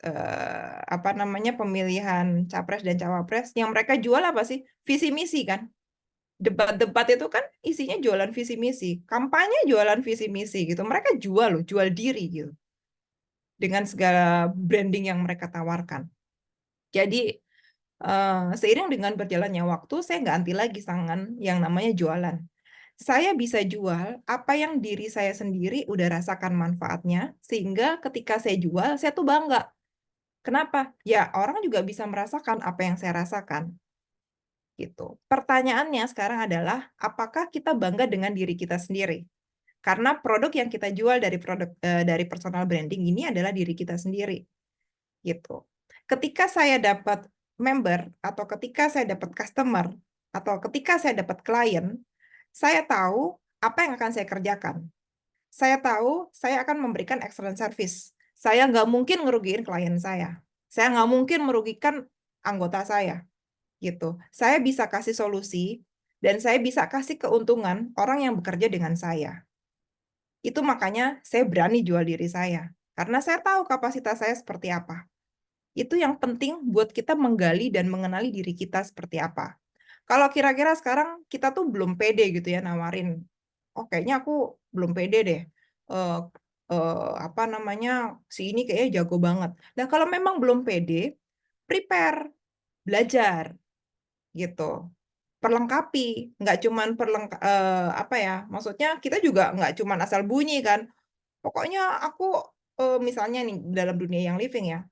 apa namanya pemilihan capres dan cawapres yang mereka jual apa sih? Visi misi kan. Debat-debat itu kan isinya jualan visi misi, kampanye jualan visi misi gitu. Mereka jual loh, jual diri gitu dengan segala branding yang mereka tawarkan. Jadi seiring dengan berjalannya waktu, saya nggak anti lagi sangan yang namanya jualan. Saya bisa jual apa yang diri saya sendiri udah rasakan manfaatnya, sehingga ketika saya jual, saya tuh bangga. Kenapa? Ya, orang juga bisa merasakan apa yang saya rasakan. Gitu. Pertanyaannya sekarang adalah, apakah kita bangga dengan diri kita sendiri? Karena produk yang kita jual dari personal branding ini adalah diri kita sendiri. Gitu. Ketika saya dapat member atau ketika saya dapat customer atau ketika saya dapat klien, saya tahu apa yang akan saya kerjakan. Saya tahu saya akan memberikan excellent service. Saya nggak mungkin ngerugiin klien saya. Saya nggak mungkin merugikan anggota saya. Gitu. Saya bisa kasih solusi dan saya bisa kasih keuntungan orang yang bekerja dengan saya. Itu makanya saya berani jual diri saya. Karena saya tahu kapasitas saya seperti apa. Itu yang penting buat kita menggali dan mengenali diri kita seperti apa. Kalau kira-kira sekarang kita tuh belum pede gitu ya nawarin, oh kayaknya aku belum pede deh. Eh apa namanya si ini kayaknya jago banget. Nah kalau memang belum pede, prepare, belajar gitu, perlengkapi, nggak cuman apa ya? Maksudnya kita juga nggak cuman asal bunyi kan. Pokoknya aku misalnya nih dalam dunia yang living ya,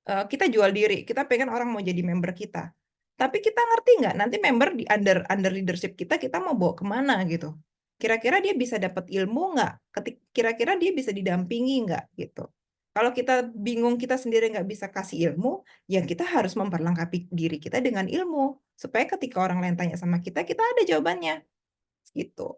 kita jual diri, kita pengen orang mau jadi member kita. Tapi kita ngerti nggak nanti member di under leadership kita mau bawa kemana gitu. Kira-kira dia bisa dapat ilmu nggak? Kira-kira dia bisa didampingi nggak gitu. Kalau kita bingung kita sendiri nggak bisa kasih ilmu, ya kita harus memperlengkapi diri kita dengan ilmu. Supaya ketika orang lain tanya sama kita ada jawabannya. Gitu.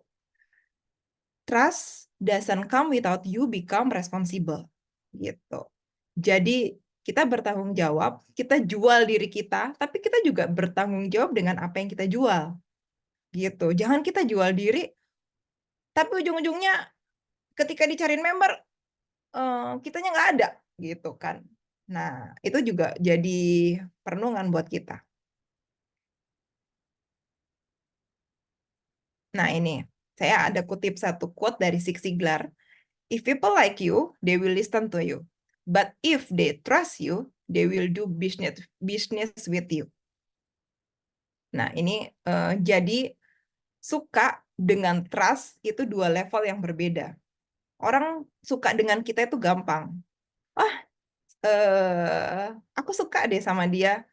Trust doesn't come without you become responsible. Gitu. Jadi kita bertanggung jawab, kita jual diri kita, tapi kita juga bertanggung jawab dengan apa yang kita jual. Gitu. Jangan kita jual diri, tapi ujung-ujungnya ketika dicariin member, kitanya nggak ada. Gitu kan. Nah, itu juga jadi perenungan buat kita. Nah, ini. Saya ada kutip satu quote dari Zig Ziglar. If people like you, they will listen to you. But if they trust you, they will do business with you. Nah, ini jadi suka dengan trust itu dua level yang berbeda. Orang suka dengan kita itu gampang. Ah, aku suka deh sama dia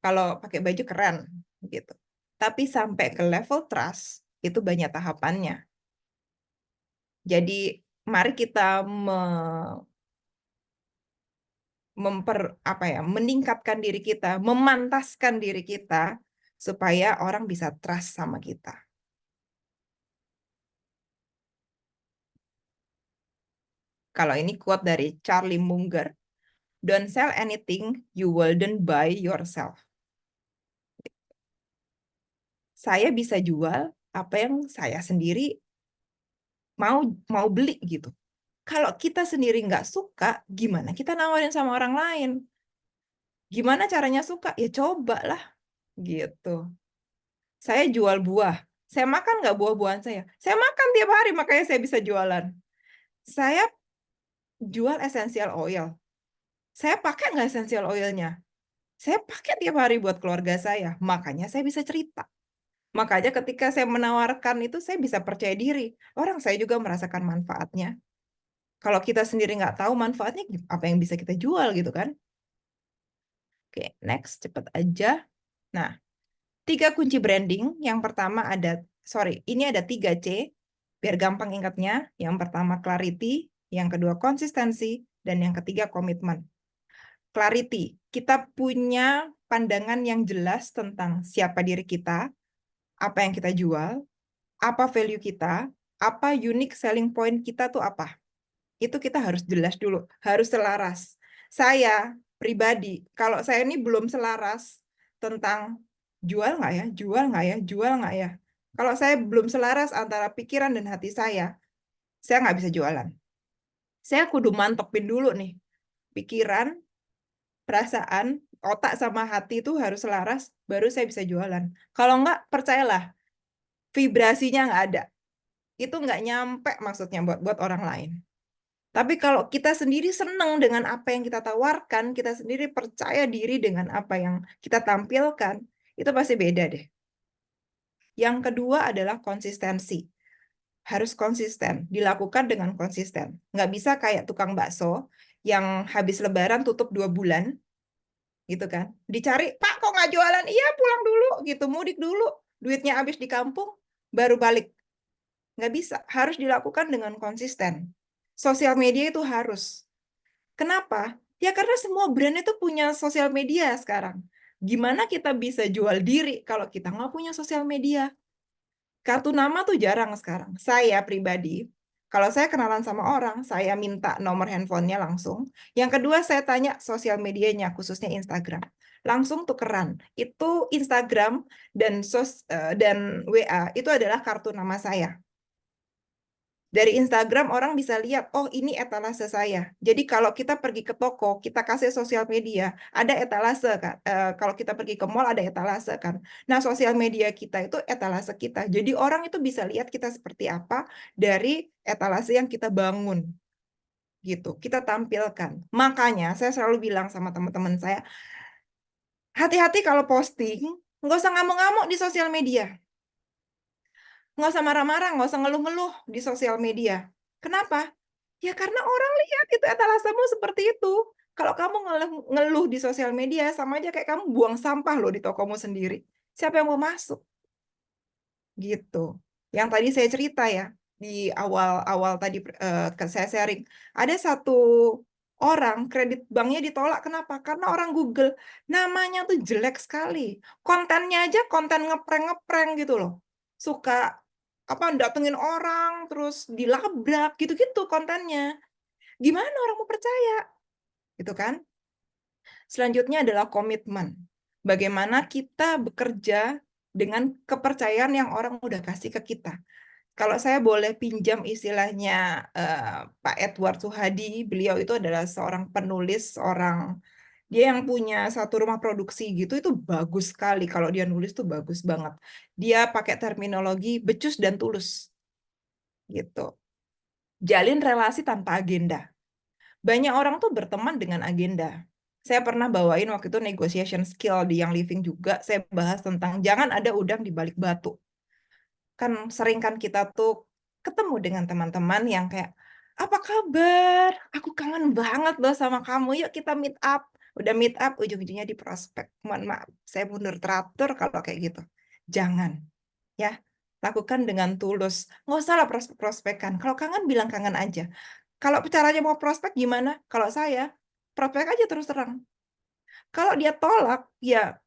kalau pakai baju keren gitu. Tapi sampai ke level trust itu banyak tahapannya. Jadi mari kita meningkatkan diri kita, memantaskan diri kita supaya orang bisa trust sama kita. Kalau ini quote dari Charlie Munger, don't sell anything you wouldn't buy yourself. Saya bisa jual apa yang saya sendiri mau beli gitu. Kalau kita sendiri nggak suka, gimana kita nawarin sama orang lain? Gimana caranya suka? Ya cobalah gitu. Saya jual buah. Saya makan nggak buah-buahan saya? Saya makan tiap hari, makanya saya bisa jualan. Saya jual essential oil. Saya pakai nggak essential oilnya? Saya pakai tiap hari buat keluarga saya. Makanya saya bisa cerita. Makanya ketika saya menawarkan itu, saya bisa percaya diri. Orang saya juga merasakan manfaatnya. Kalau kita sendiri nggak tahu manfaatnya, apa yang bisa kita jual gitu kan? Oke, next. Cepet aja. Nah, 3 kunci branding. Yang pertama ini ada 3C, biar gampang ingatnya. Yang pertama clarity, yang kedua konsistensi, dan yang ketiga komitmen. Clarity, kita punya pandangan yang jelas tentang siapa diri kita, apa yang kita jual, apa value kita, apa unique selling point kita tuh apa. Itu kita harus jelas dulu, harus selaras. Saya pribadi, kalau saya ini belum selaras tentang jual nggak ya, jual nggak ya, jual nggak ya. Kalau saya belum selaras antara pikiran dan hati saya nggak bisa jualan. saya kudu mantepin dulu nih. Pikiran, perasaan, otak sama hati itu harus selaras, baru saya bisa jualan. Kalau enggak, percayalah, vibrasinya nggak ada. Itu nggak nyampe maksudnya buat orang lain. Tapi kalau kita sendiri senang dengan apa yang kita tawarkan, kita sendiri percaya diri dengan apa yang kita tampilkan, itu pasti beda deh. Yang kedua adalah konsistensi. Harus konsisten, dilakukan dengan konsisten. Nggak bisa kayak tukang bakso yang habis lebaran tutup 2 bulan, gitu kan. Dicari, Pak kok nggak jualan? Iya pulang dulu, gitu, mudik dulu. Duitnya habis di kampung, baru balik. Nggak bisa, harus dilakukan dengan konsisten. Sosial media itu harus. Kenapa? Ya karena semua brand itu punya sosial media sekarang. Gimana kita bisa jual diri kalau kita nggak punya sosial media? Kartu nama tuh jarang sekarang. Saya pribadi, kalau saya kenalan sama orang, saya minta nomor handphonenya langsung. Yang kedua, saya tanya sosial medianya, khususnya Instagram. Langsung tukeran. Itu Instagram dan WA itu adalah kartu nama saya. Dari Instagram orang bisa lihat, oh ini etalase saya. Jadi kalau kita pergi ke toko, kita kasih sosial media, ada etalase kan. Kalau kita pergi ke mall ada etalase kan. Nah, sosial media kita itu etalase kita. Jadi orang itu bisa lihat kita seperti apa dari etalase yang kita bangun gitu. Kita tampilkan. Makanya saya selalu bilang sama teman-teman saya, hati-hati kalau posting, nggak usah ngamuk-ngamuk di sosial media. Nggak usah marah-marah, nggak usah ngeluh-ngeluh di sosial media. Kenapa? Ya karena orang lihat itu etalasemu seperti itu. Kalau kamu ngeluh di sosial media, sama aja kayak kamu buang sampah loh di tokomu sendiri. Siapa yang mau masuk? Gitu. Yang tadi saya cerita ya, di awal-awal tadi saya sharing. Ada satu orang kredit banknya ditolak. Kenapa? Karena orang Google. Namanya tuh jelek sekali. Kontennya aja konten ngeprank-ngeprank gitu loh. Suka apa datengin orang, terus dilabrak, gitu-gitu kontennya. Gimana orang mau percaya? Gitu kan? Selanjutnya adalah komitmen. Bagaimana kita bekerja dengan kepercayaan yang orang udah kasih ke kita. Kalau saya boleh pinjam istilahnya Pak Edward Suhadi, beliau itu adalah seorang penulis, dia yang punya satu rumah produksi gitu, itu bagus sekali. Kalau dia nulis tuh bagus banget. Dia pakai terminologi becus dan tulus gitu. Jalin relasi tanpa agenda. Banyak orang tuh berteman dengan agenda. Saya pernah bawain waktu itu negotiation skill di Young Living juga. Saya bahas tentang jangan ada udang di balik batu. Kan sering kan kita tuh ketemu dengan teman-teman yang kayak, apa kabar? Aku kangen banget loh sama kamu. Yuk kita meet up. Udah meet up, ujung-ujungnya di prospek. Mohon maaf, saya mundur teratur kalau kayak gitu. Jangan, ya. Lakukan dengan tulus. Nggak usah lah prospek-prospekan. Kalau kangen, bilang kangen aja. Kalau caranya mau prospek gimana? Kalau saya, prospek aja terus terang. Kalau dia tolak, ya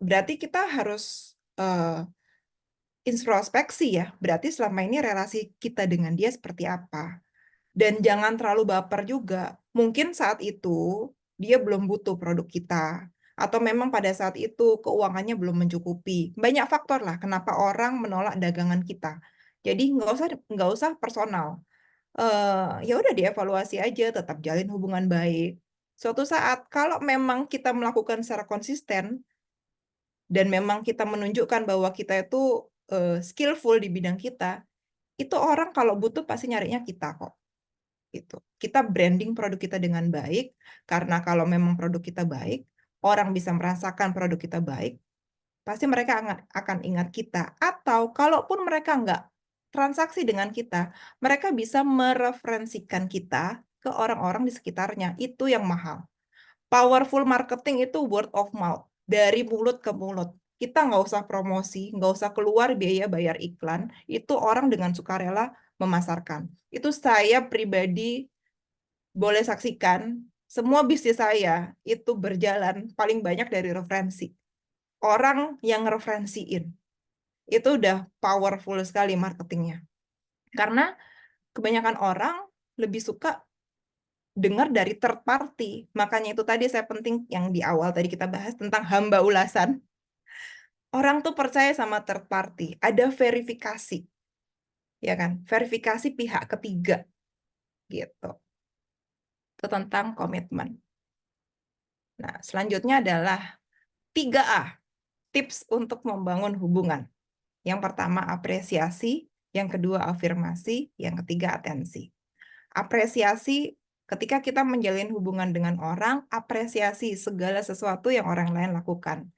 berarti kita harus introspeksi ya. Berarti selama ini relasi kita dengan dia seperti apa. Dan jangan terlalu baper juga. Mungkin saat itu dia belum butuh produk kita. Atau memang pada saat itu keuangannya belum mencukupi. Banyak faktor lah kenapa orang menolak dagangan kita. Jadi nggak usah personal. Ya udah dievaluasi aja, tetap jalin hubungan baik. Suatu saat kalau memang kita melakukan secara konsisten dan memang kita menunjukkan bahwa kita itu skillful di bidang kita, itu orang kalau butuh pasti nyarinya kita kok. Gitu. Kita branding produk kita dengan baik, karena kalau memang produk kita baik, orang bisa merasakan produk kita baik, pasti mereka akan ingat kita. Atau kalaupun mereka nggak transaksi dengan kita, mereka bisa mereferensikan kita ke orang-orang di sekitarnya. Itu yang mahal. Powerful marketing itu word of mouth, dari mulut ke mulut. Kita nggak usah promosi, nggak usah keluar biaya bayar iklan, itu orang dengan sukarela memasarkan. Itu saya pribadi boleh saksikan, semua bisnis saya itu berjalan paling banyak dari referensi. Orang yang referensiin. Itu udah powerful sekali marketingnya. Karena kebanyakan orang lebih suka dengar dari third party. Makanya itu tadi saya penting yang di awal tadi kita bahas tentang hamba ulasan. Orang tuh percaya sama third party. Ada verifikasi. Ya kan? Verifikasi pihak ketiga. Gitu. itu tentang komitmen. Nah, selanjutnya adalah 3A, tips untuk membangun hubungan. Yang pertama apresiasi, yang kedua afirmasi, yang ketiga atensi. Apresiasi, ketika kita menjalin hubungan dengan orang, apresiasi segala sesuatu yang orang lain lakukan.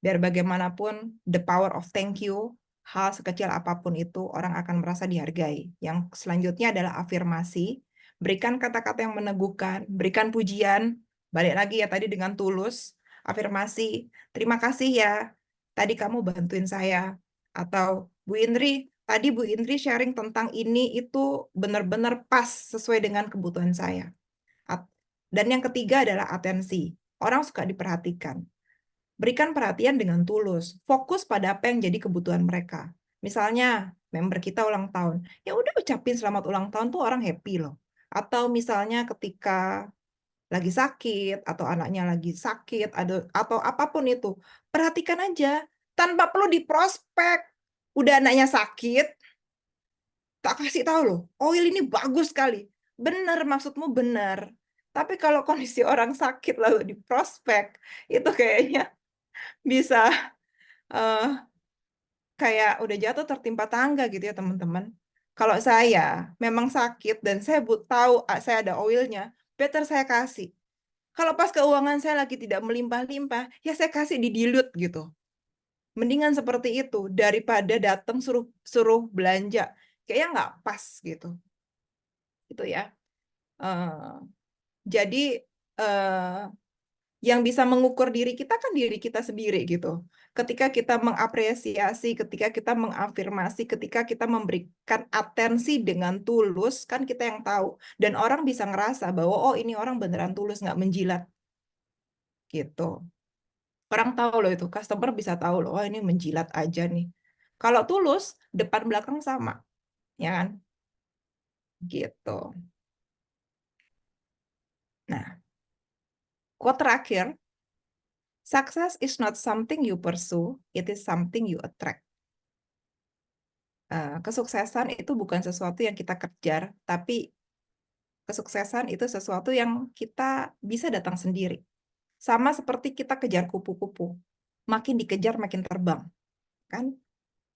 Biar bagaimanapun, the power of thank you, hal sekecil apapun itu, orang akan merasa dihargai. Yang selanjutnya adalah afirmasi, berikan kata-kata yang meneguhkan, berikan pujian, balik lagi ya tadi dengan tulus, afirmasi, terima kasih ya, tadi kamu bantuin saya. Atau, Bu Indri, tadi Bu Indri sharing tentang ini, itu benar-benar pas sesuai dengan kebutuhan saya. Dan yang ketiga adalah atensi. Orang suka diperhatikan. Berikan perhatian dengan tulus, fokus pada apa yang jadi kebutuhan mereka. Misalnya, member kita ulang tahun, ya udah ucapin selamat ulang tahun tuh orang happy loh. Atau misalnya ketika lagi sakit, atau anaknya lagi sakit, atau apapun itu, perhatikan aja, tanpa perlu diprospek. Udah anaknya sakit, tak kasih tahu loh, oil ini bagus sekali. Bener, maksudmu bener. Tapi kalau kondisi orang sakit lalu diprospek, itu kayaknya bisa eh, kayak udah jatuh tertimpa tangga gitu ya teman-teman. Kalau saya memang sakit dan saya tahu saya ada oilnya, better saya kasih. Kalau pas keuangan saya lagi tidak melimpah-limpah, ya saya kasih di dilute gitu. Mendingan seperti itu daripada datang suruh suruh belanja. Kayaknya nggak pas gitu. Itu ya. Eh, jadi eh, yang bisa mengukur diri kita kan diri kita sendiri gitu. Ketika kita mengapresiasi, ketika kita mengafirmasi, ketika kita memberikan atensi dengan tulus, kan kita yang tahu. Dan orang bisa ngerasa bahwa, oh ini orang beneran tulus, nggak menjilat. Gitu. Orang tahu loh itu, customer bisa tahu loh, oh ini menjilat aja nih. Kalau tulus, depan belakang sama. Ya kan? Gitu. Nah, quote terakhir, success is not something you pursue, it is something you attract. Kesuksesan itu bukan sesuatu yang kita kejar, tapi kesuksesan itu sesuatu yang kita bisa datang sendiri. Sama seperti kita kejar kupu-kupu. Makin dikejar, makin terbang. Kan?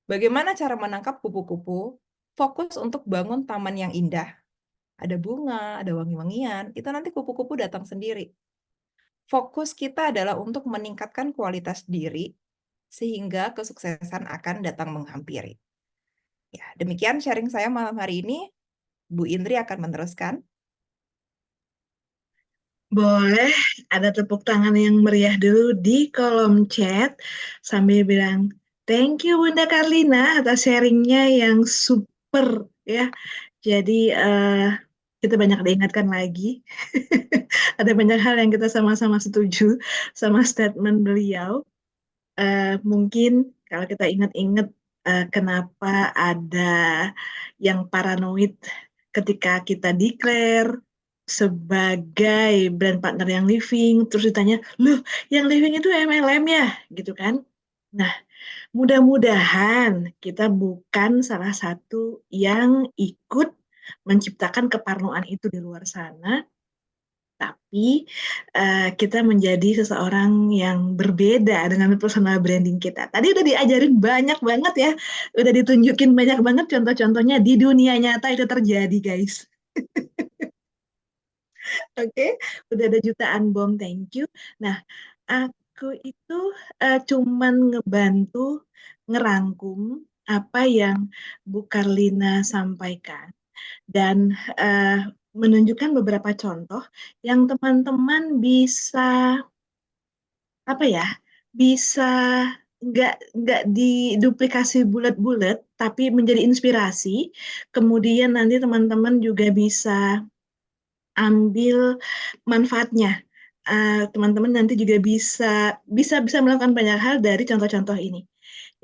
Bagaimana cara menangkap kupu-kupu? Fokus untuk bangun taman yang indah. Ada bunga, ada wangi-wangian. Itu nanti kupu-kupu datang sendiri. Fokus kita adalah untuk meningkatkan kualitas diri, sehingga kesuksesan akan datang menghampiri. Ya, demikian sharing saya malam hari ini. Bu Indri akan meneruskan. Boleh ada tepuk tangan yang meriah dulu di kolom chat sambil bilang thank you Bunda Karlina atas sharingnya yang super ya. Jadi kita banyak diingatkan lagi. Ada banyak hal yang kita sama-sama setuju sama statement beliau. Mungkin kalau kita ingat-ingat kenapa ada yang paranoid ketika kita declare sebagai brand partner yang living, terus ditanya, loh yang living itu MLM ya? Gitu kan. Nah, mudah-mudahan kita bukan salah satu yang ikut menciptakan keparnoan itu di luar sana, tapi kita menjadi seseorang yang berbeda dengan personal branding kita. Tadi udah diajarin banyak banget ya, udah ditunjukin banyak banget contoh-contohnya di dunia nyata itu terjadi, guys. Oke, udah ada jutaan bom, thank you. Nah, aku itu cuman ngebantu ngerangkum apa yang Bu Karlina sampaikan dan eh, menunjukkan beberapa contoh yang teman-teman bisa apa ya bisa nggak diduplikasi bulat-bulat tapi menjadi inspirasi. Kemudian nanti teman-teman juga bisa ambil manfaatnya. Teman-teman nanti juga bisa bisa bisa melakukan banyak hal dari contoh-contoh ini.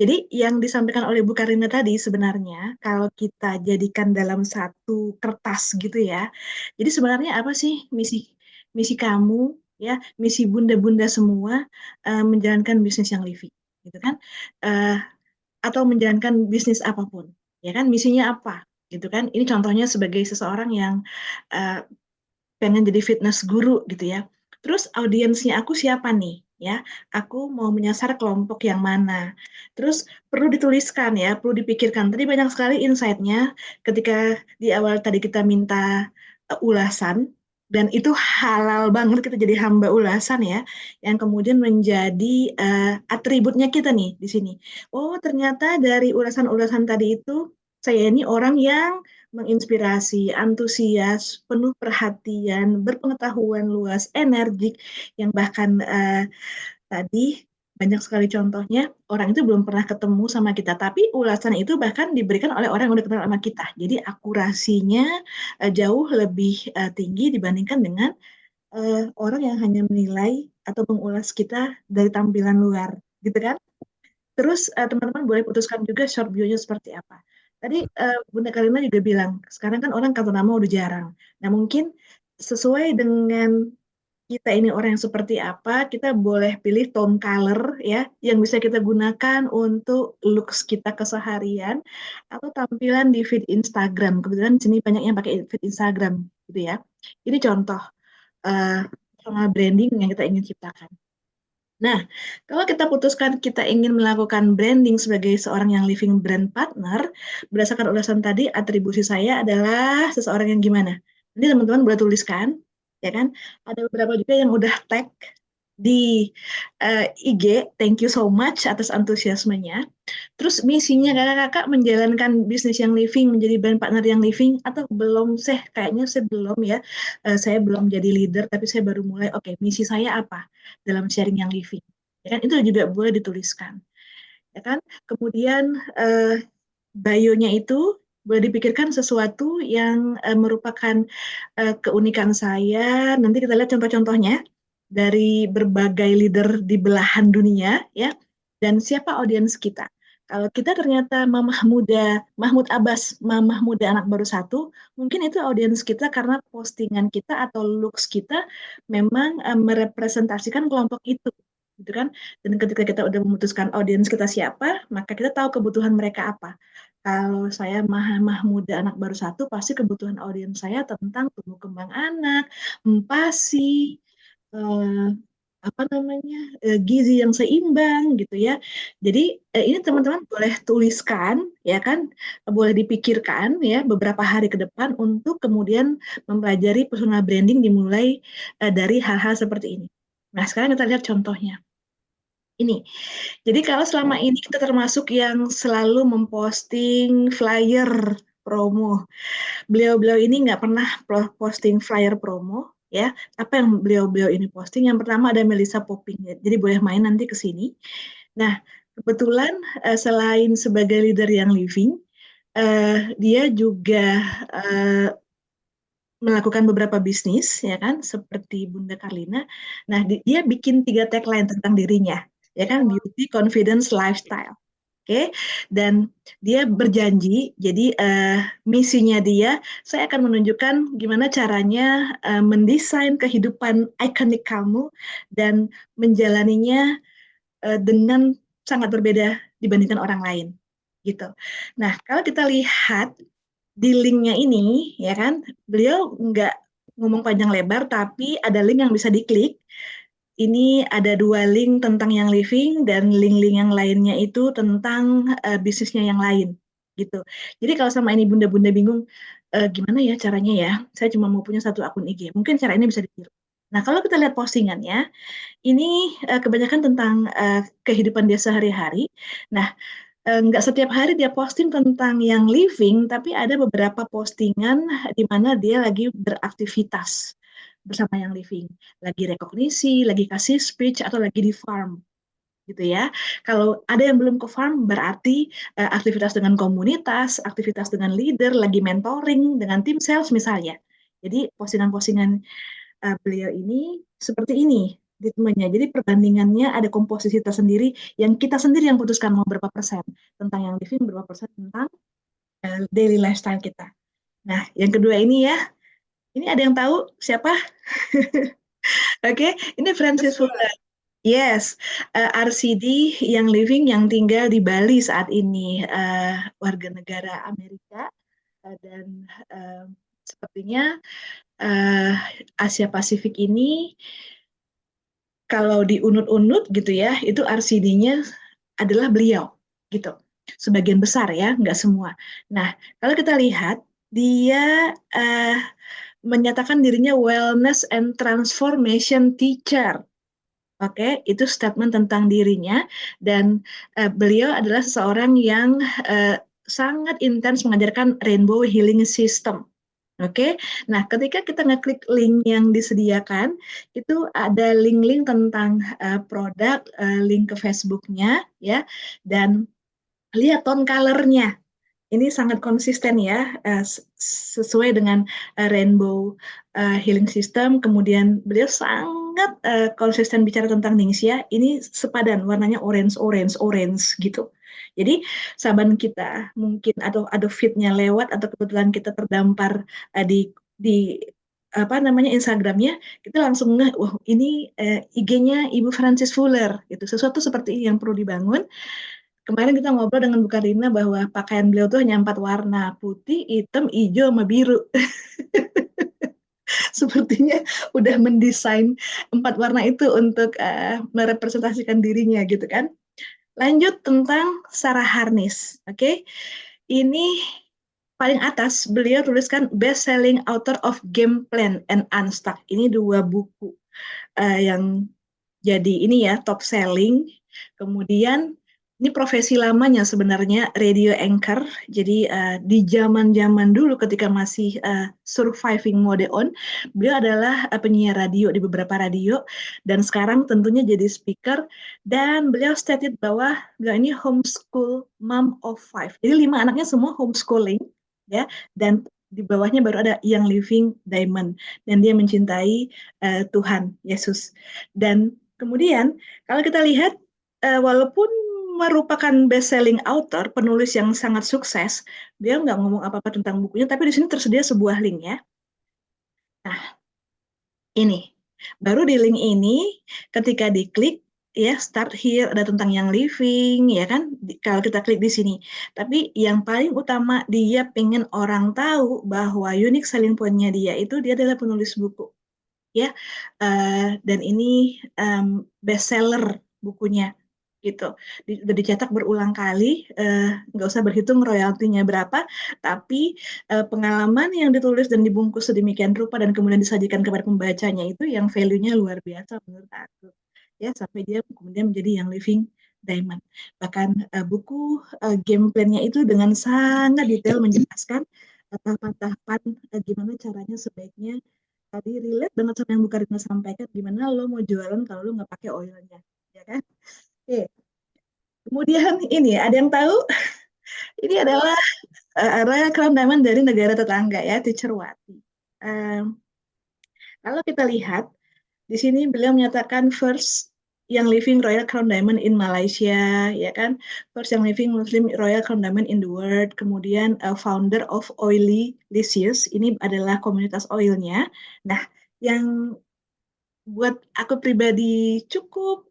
Jadi yang disampaikan oleh Bu Karina tadi sebenarnya kalau kita jadikan dalam satu kertas gitu ya. Jadi sebenarnya apa sih misi misi kamu ya, misi bunda-bunda semua menjalankan bisnis yang living gitu kan? Eh, atau menjalankan bisnis apapun, ya kan? Misinya apa? Gitu kan? Ini contohnya sebagai seseorang yang eh, pengen jadi fitness guru gitu ya. Terus audiensnya aku siapa nih? Ya, aku mau menyasar kelompok yang mana? Terus perlu dituliskan ya, perlu dipikirkan. Tadi banyak sekali insight-nya ketika di awal tadi kita minta ulasan, dan itu halal banget kita jadi hamba ulasan ya, yang kemudian menjadi atributnya kita nih di sini. Oh, ternyata dari ulasan-ulasan tadi itu saya ini orang yang menginspirasi, antusias, penuh perhatian, berpengetahuan luas, energik, yang bahkan tadi banyak sekali contohnya orang itu belum pernah ketemu sama kita, tapi ulasan itu bahkan diberikan oleh orang yang udah kenal sama kita. Jadi akurasinya jauh lebih tinggi dibandingkan dengan orang yang hanya menilai atau mengulas kita dari tampilan luar, gitu kan? Terus teman-teman boleh putuskan juga short view-nya seperti apa. Tadi Bunda Karina juga bilang, sekarang kan orang kartu nama udah jarang. Nah mungkin sesuai dengan kita ini orang yang seperti apa, kita boleh pilih tone color ya, yang bisa kita gunakan untuk looks kita keseharian atau tampilan di feed Instagram. Kebetulan di sini banyak yang pakai feed Instagram gitu ya. Ini contoh personal branding yang kita ingin ciptakan. Nah, kalau kita putuskan kita ingin melakukan branding sebagai seorang yang living brand partner, berdasarkan ulasan tadi, atribusi saya adalah seseorang yang gimana? Nanti teman-teman boleh tuliskan, ya kan? Ada beberapa juga yang udah tag di IG, thank you so much atas antusiasmenya. Terus misinya kakak-kakak menjalankan bisnis yang living, menjadi brand partner yang living, atau belum sih? Kayaknya saya belum ya. Saya belum jadi leader, tapi saya baru mulai. Oke, misi saya apa dalam sharing yang living? Ya kan, itu juga boleh dituliskan. Ya kan? Kemudian bio-nya itu boleh dipikirkan sesuatu yang merupakan keunikan saya. Nanti kita lihat contoh-contohnya dari berbagai leader di belahan dunia, ya. Dan siapa audiens kita? Kalau kita ternyata Mamah Muda, Mahmud Abbas, Mamah Muda anak baru satu, mungkin itu audiens kita karena postingan kita atau looks kita memang merepresentasikan kelompok itu, gitu kan? Dan ketika kita udah memutuskan audiens kita siapa, maka kita tahu kebutuhan mereka apa. Kalau saya Mahmuda anak baru satu, pasti kebutuhan audiens saya tentang tumbuh kembang anak, empati, eh, apa namanya, gizi yang seimbang gitu ya. Jadi ini teman-teman boleh tuliskan ya kan, boleh dipikirkan ya beberapa hari ke depan untuk kemudian mempelajari personal branding dimulai dari hal-hal seperti ini. Nah, sekarang kita lihat contohnya. Ini. Jadi kalau selama ini kita termasuk yang selalu memposting flyer promo. Beliau-beliau ini nggak pernah posting flyer promo, ya. Apa yang beliau-beliau ini posting? Yang pertama ada Melissa Popping. Jadi boleh main nanti ke sini. Nah, kebetulan selain sebagai leader yang living, dia juga eh, melakukan beberapa bisnis, ya kan, seperti Bunda Karlina. Nah, dia bikin 3 tagline tentang dirinya, ya kan, beauty, confidence, lifestyle. Oke, dan dia berjanji, jadi misinya dia, saya akan menunjukkan gimana caranya mendesain kehidupan ikonik kamu dan menjalaninya dengan sangat berbeda dibandingkan orang lain, gitu. Nah, kalau kita lihat di linknya ini, ya kan, beliau nggak ngomong panjang lebar, tapi ada link yang bisa diklik. Ini ada 2 link tentang yang living dan link-link yang lainnya itu tentang bisnisnya yang lain, gitu. Jadi kalau sama ini bunda-bunda bingung, gimana ya caranya ya? Saya cuma mau punya satu akun IG. Mungkin cara ini bisa ditiru. Nah, kalau kita lihat postingannya, ini kebanyakan tentang kehidupan dia sehari-hari. Nah, nggak setiap hari dia posting tentang yang living, tapi ada beberapa postingan di mana dia lagi beraktivitas bersama yang living, lagi rekognisi, lagi kasih speech, atau lagi di farm, gitu ya. Kalau ada yang belum ke farm, berarti aktivitas dengan komunitas, aktivitas dengan leader, lagi mentoring dengan tim sales misalnya. Jadi postingan-postingan beliau ini seperti ini ritmenya. Jadi perbandingannya ada komposisi tersendiri yang kita sendiri yang putuskan mau berapa persen tentang yang living, berapa persen tentang daily lifestyle kita. Nah, yang kedua ini ya, ini ada yang tahu siapa? Oke, ini Francis Fuller. Yes, RCD yang living yang tinggal di Bali saat ini, warga negara Amerika, dan sepertinya uh, Asia Pasifik ini kalau diunut-unut gitu ya, itu RCD-nya adalah beliau gitu. Sebagian besar ya, nggak semua. Nah, kalau kita lihat dia menyatakan dirinya wellness and transformation teacher. Oke, itu statement tentang dirinya dan beliau adalah seseorang yang sangat intens mengajarkan Rainbow Healing System. Oke, nah ketika kita ngeklik link yang disediakan, itu ada link-link tentang produk, link ke Facebooknya, ya, dan lihat tone color-nya. Ini sangat konsisten ya, sesuai dengan Rainbow Healing System. Kemudian beliau sangat konsisten bicara tentang Ningxia. Ini sepadan, warnanya orange, orange, orange gitu. Jadi saban kita mungkin atau ada feed-nya lewat atau kebetulan kita terdampar di apa namanya Instagramnya, kita langsung ngeh, wah ini IG-nya Ibu Francis Fuller gitu. Sesuatu seperti ini yang perlu dibangun. Kemarin kita ngobrol dengan Bu Karina bahwa pakaian beliau tuh hanya 4 warna, putih, hitam, hijau, sama biru. Sepertinya udah mendesain 4 warna itu untuk merepresentasikan dirinya gitu kan. Lanjut tentang Sarah Harnis, oke? Ini paling atas beliau tuliskan best selling author of Game Plan and Unstuck. Ini 2 buku yang jadi ini ya top selling. Kemudian ini profesi lamanya sebenarnya radio anchor. Jadi di zaman-zaman dulu ketika masih surviving mode on, beliau adalah penyiar radio di beberapa radio dan sekarang tentunya jadi speaker dan beliau stated bahwa beliau ini homeschool mom of 5. Jadi 5 anaknya semua homeschooling ya dan di bawahnya baru ada Young Living Diamond dan dia mencintai Tuhan Yesus. Dan kemudian kalau kita lihat walaupun merupakan best-selling author, penulis yang sangat sukses, dia nggak ngomong apa-apa tentang bukunya, tapi di sini tersedia sebuah link ya. Nah, ini. Baru di link ini, ketika diklik, ya start here, ada tentang yang living, ya kan, kalau kita klik di sini. Tapi yang paling utama, dia pengen orang tahu bahwa unique selling point-nya dia adalah penulis buku. Ya, dan ini bestseller bukunya gitu. Udah dicetak berulang kali, nggak usah berhitung royaltinya berapa, tapi pengalaman yang ditulis dan dibungkus sedemikian rupa dan kemudian disajikan kepada pembacanya itu yang value-nya luar biasa menurut aku. Ya, sampai dia kemudian menjadi yang living diamond. Bahkan buku game plan-nya itu dengan sangat detail menjelaskan tahapan-tahapan gimana caranya sebaiknya tadi relate banget sama yang Bu Karina sampaikan, gimana lo mau jualan kalau lo nggak pakai oilnya, ya kan? Oke. Kemudian ini ada yang tahu ini adalah Royal Crown Diamond dari negara tetangga ya, Teacher Wati. Kalau kita lihat di sini beliau menyatakan first yang living Royal Crown Diamond in Malaysia, ya kan? First yang living Muslim Royal Crown Diamond in the world. Kemudian founder of Oily Licious, ini adalah komunitas oilnya. Nah, yang buat aku pribadi cukup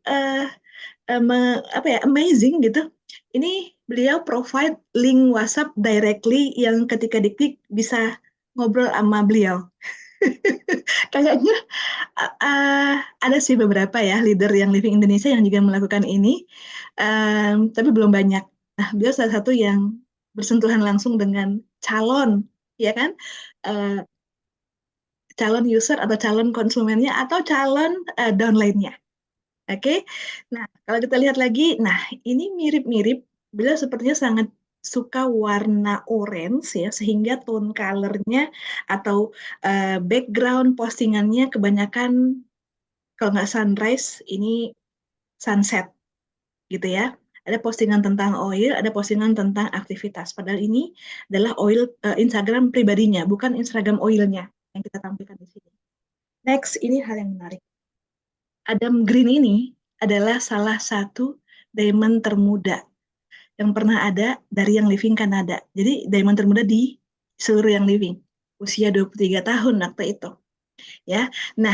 apa ya amazing gitu. Ini beliau provide link WhatsApp directly yang ketika diklik bisa ngobrol sama beliau. Kayaknya ada sih beberapa ya leader yang living Indonesia yang juga melakukan ini, tapi belum banyak. Nah, beliau salah satu yang bersentuhan langsung dengan calon, ya kan? Uh, Calon user atau calon konsumennya atau calon downline-nya. Oke, okay? Nah kalau kita lihat lagi, nah ini mirip-mirip, beliau sepertinya sangat suka warna orange ya, sehingga tone color-nya atau background postingannya kebanyakan kalau nggak sunrise, ini sunset gitu ya. Ada postingan tentang oil, ada postingan tentang aktivitas. Padahal ini adalah oil Instagram pribadinya, bukan Instagram oilnya yang kita tampilkan di sini. Next, ini hal yang menarik. Adam Green ini adalah salah satu diamond termuda yang pernah ada dari yang living Kanada. Jadi diamond termuda di seluruh yang living. Usia 23 tahun waktu itu. Ya. Nah,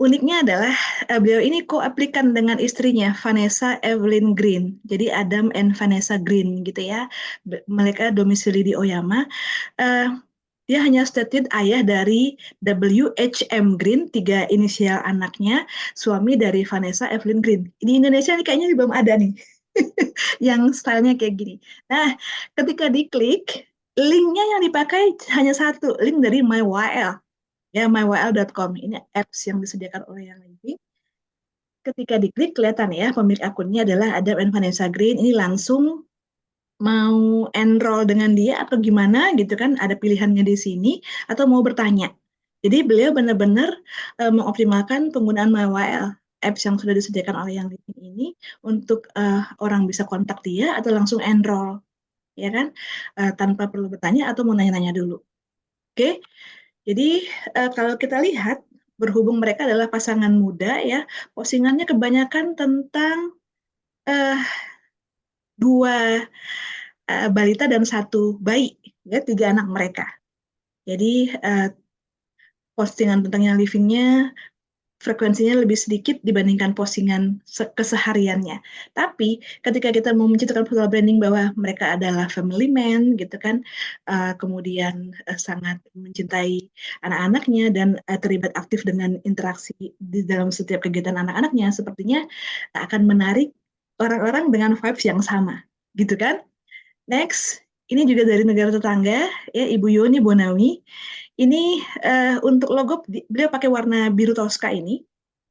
uniknya adalah beliau ini koaplikan dengan istrinya Vanessa Evelyn Green. Jadi Adam and Vanessa Green gitu ya. Mereka domisili di Oyama. Uh, Dia hanya stated ayah dari W.H.M. Green, tiga inisial anaknya, suami dari Vanessa Evelyn Green. Di Indonesia nih kayaknya belum ada nih yang stylenya kayak gini. Nah, ketika diklik, linknya yang dipakai hanya satu, link dari MyYL. Ya, mywl.com. Ini apps yang disediakan oleh yang lain. Ketika diklik, kelihatan ya, pemilik akunnya adalah Adam and Vanessa Green. Ini langsung mau enroll dengan dia atau gimana gitu kan, ada pilihannya di sini, atau mau bertanya. Jadi beliau benar-benar mengoptimalkan penggunaan MyWL, apps yang sudah disediakan oleh yang lain ini untuk orang bisa kontak dia atau langsung enroll, ya kan, tanpa perlu bertanya atau mau nanya-nanya dulu. Oke, jadi kalau kita lihat berhubung mereka adalah pasangan muda ya, postingannya kebanyakan tentang uh, dua balita dan satu bayi, ya, tiga anak mereka. Jadi postingan tentang yang livingnya frekuensinya lebih sedikit dibandingkan postingan kesehariannya. Tapi ketika kita mau menciptakan personal branding bahwa mereka adalah family man, gitu kan, kemudian sangat mencintai anak-anaknya dan terlibat aktif dengan interaksi di dalam setiap kegiatan anak-anaknya, sepertinya akan menarik orang-orang dengan vibes yang sama, gitu kan? Next, ini juga dari negara tetangga, ya, Ibu Yoni Bonawi. Ini untuk logo beliau pakai warna biru toska ini,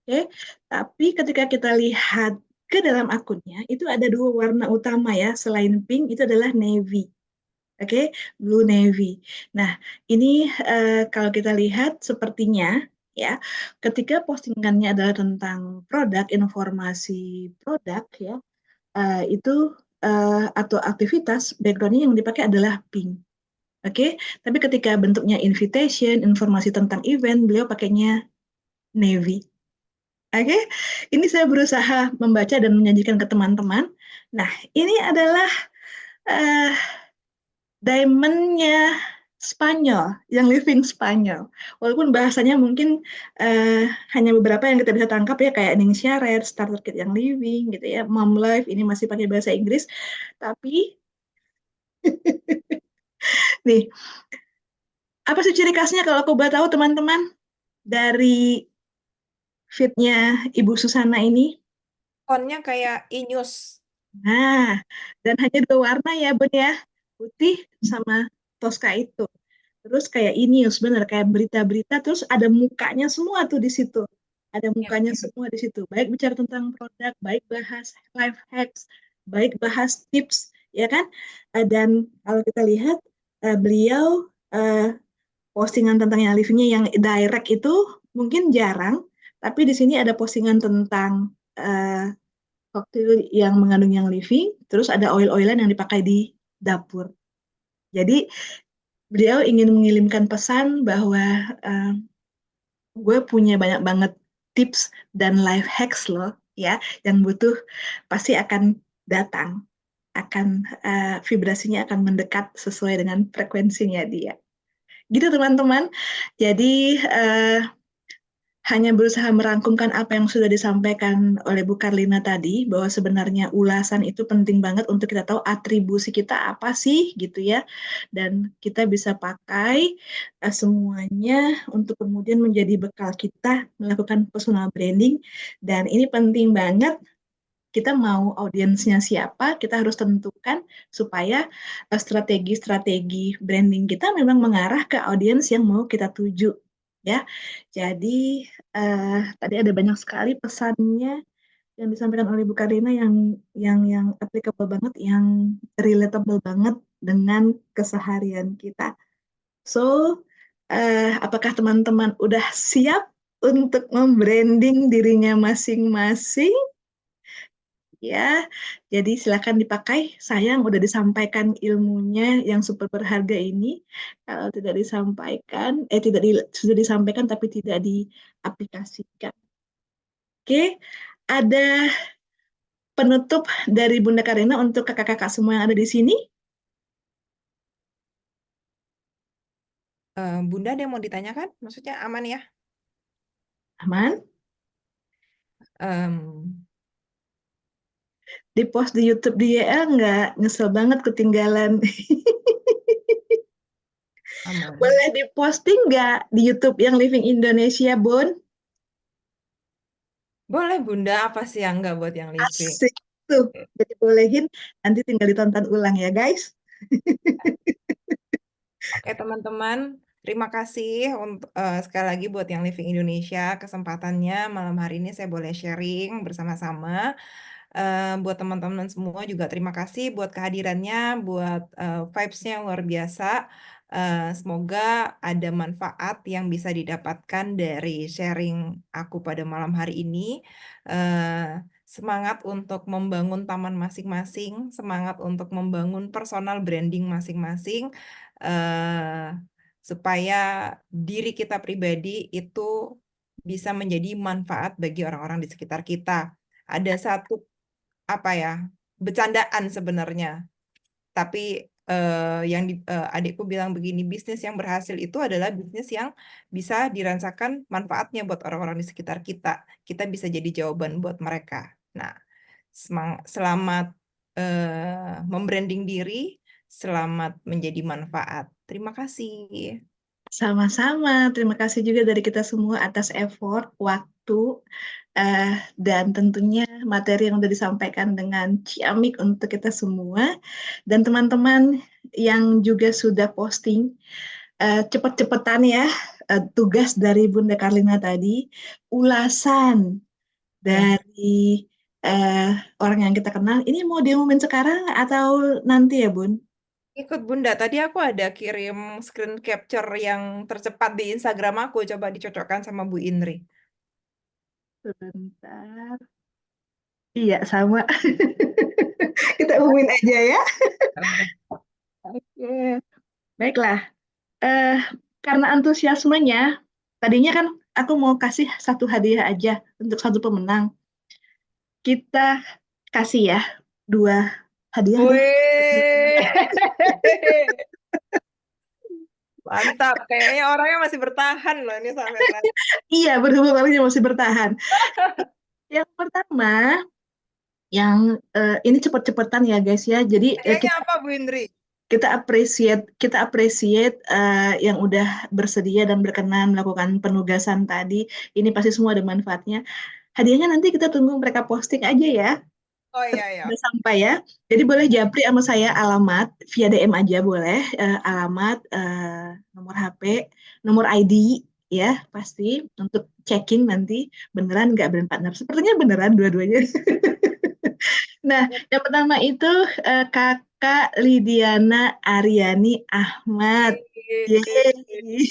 oke. Tapi ketika kita lihat ke dalam akunnya, itu ada dua warna utama ya, selain pink itu adalah navy, oke, blue navy. Nah, ini kalau kita lihat sepertinya ya, ketika postingannya adalah tentang produk, informasi produk ya, itu atau aktivitas backgroundnya yang dipakai adalah pink. Oke, tapi ketika bentuknya invitation, informasi tentang event, beliau pakainya navy. Oke, ini saya berusaha membaca dan menyajikan ke teman-teman. Nah, ini adalah uh, diamondnya Spanyol, yang living Spanyol. Walaupun bahasanya mungkin uh, hanya beberapa yang kita bisa tangkap ya, kayak Ningsia Red, Starter Kit yang living, gitu ya, Mom Life, ini masih pakai bahasa Inggris. Tapi, nih, apa sih ciri khasnya kalau aku boleh tahu teman-teman dari fitnya Ibu Susana ini? Fontnya kayak Inews. Nah, dan hanya dua warna ya, Bun ya, putih sama toska itu. Terus kayak ini, bener kayak berita-berita, terus ada mukanya semua tuh di situ. Ada Yap. mukanya semua di situ. Baik bicara tentang produk, baik bahas life hacks, baik bahas tips, ya kan? Dan kalau kita lihat beliau postingan tentang yang livingnya yang direct itu mungkin jarang, tapi di sini ada postingan tentang koktail yang mengandung yang living, terus ada oil-oilan yang dipakai di dapur. Jadi beliau ingin mengirimkan pesan bahwa uh, gue punya banyak banget tips dan life hacks loh, ya, yang butuh pasti akan datang, akan vibrasinya akan mendekat sesuai dengan frekuensinya dia. Gitu teman-teman. Jadi uh, hanya berusaha merangkumkan apa yang sudah disampaikan oleh Bu Karlina tadi, bahwa sebenarnya ulasan itu penting banget untuk kita tahu atribusi kita apa sih gitu ya, dan kita bisa pakai semuanya untuk kemudian menjadi bekal kita melakukan personal branding, dan ini penting banget. Kita mau audiensnya siapa, kita harus tentukan supaya strategi-strategi branding kita memang mengarah ke audiens yang mau kita tuju, ya. Jadi tadi ada banyak sekali pesannya yang disampaikan oleh Bu Karina yang applicable banget, yang relatable banget dengan keseharian kita. So, apakah teman-teman udah siap untuk membranding dirinya masing-masing? Ya, jadi silakan dipakai. Sayang udah disampaikan ilmunya yang super berharga ini. Kalau tidak disampaikan, sudah disampaikan tapi tidak diaplikasikan. Oke, ada penutup dari Bunda Karina untuk kakak-kakak semua yang ada di sini. Bunda ada yang mau ditanyakan? Maksudnya aman ya? Aman? Em, Di post di YouTube di YL nggak? Nyesel banget ketinggalan. Aman. Boleh diposting nggak di YouTube yang Living Indonesia, Bun? Boleh Bunda, apa sih yang enggak buat yang living? Asik tuh. Jadi bolehin, nanti tinggal ditonton ulang ya, guys. Oke teman-teman, terima kasih untuk sekali lagi buat yang Living Indonesia kesempatannya malam hari ini saya boleh sharing bersama-sama. Buat teman-teman semua juga terima kasih buat kehadirannya, buat vibes-nya yang luar biasa. Semoga ada manfaat yang bisa didapatkan dari sharing aku pada malam hari ini. Semangat untuk membangun taman masing-masing, semangat untuk membangun personal branding masing-masing, eh, supaya diri kita pribadi itu bisa menjadi manfaat bagi orang-orang di sekitar kita. Ada satu apa ya, bercandaan sebenarnya, tapi adikku bilang begini, bisnis yang berhasil itu adalah bisnis yang bisa dirasakan manfaatnya buat orang-orang di sekitar kita. Kita bisa jadi jawaban buat mereka. Nah, selamat membranding diri, selamat menjadi manfaat. Terima kasih. Sama-sama. Terima kasih juga dari kita semua atas effort, waktu, eh, dan tentunya materi yang sudah disampaikan dengan ciamik untuk kita semua. Dan teman-teman yang juga sudah posting, cepet-cepetan ya, tugas dari Bunda Karlina tadi, ulasan Ya, dari eh, orang yang kita kenal. Ini mau diumumin sekarang atau nanti ya, Bun? ikut Bunda. Tadi aku ada kirim screen capture yang tercepat di Instagram aku. Coba dicocokkan sama Bu Indri. Sebentar. Iya, sama. Kita umumin aja ya. Oke, baiklah. Eh, karena antusiasmenya, tadinya kan aku mau kasih satu hadiah aja untuk satu pemenang. Kita kasih ya dua hadiah deh. Wih, mantap. Kayaknya orangnya masih bertahan loh ini sampai terakhir. Iya, berhubung orangnya masih bertahan. Yang pertama, yang ini cepet-cepetan ya guys ya. Jadi Hadiahnya apa Bu Indri? kita appreciate yang udah bersedia dan berkenan melakukan penugasan tadi. Ini pasti semua ada manfaatnya. Hadiahnya nanti kita tunggu mereka posting aja ya. Oh iya ya. Udah sampai ya. Jadi boleh japri sama saya alamat via DM aja boleh. Alamat, nomor HP, nomor ID ya pasti untuk checking nanti beneran nggak brand partner. Sepertinya beneran dua-duanya. Nah, yang pertama itu Kakak Lidiana Aryani Ahmad. Yeay.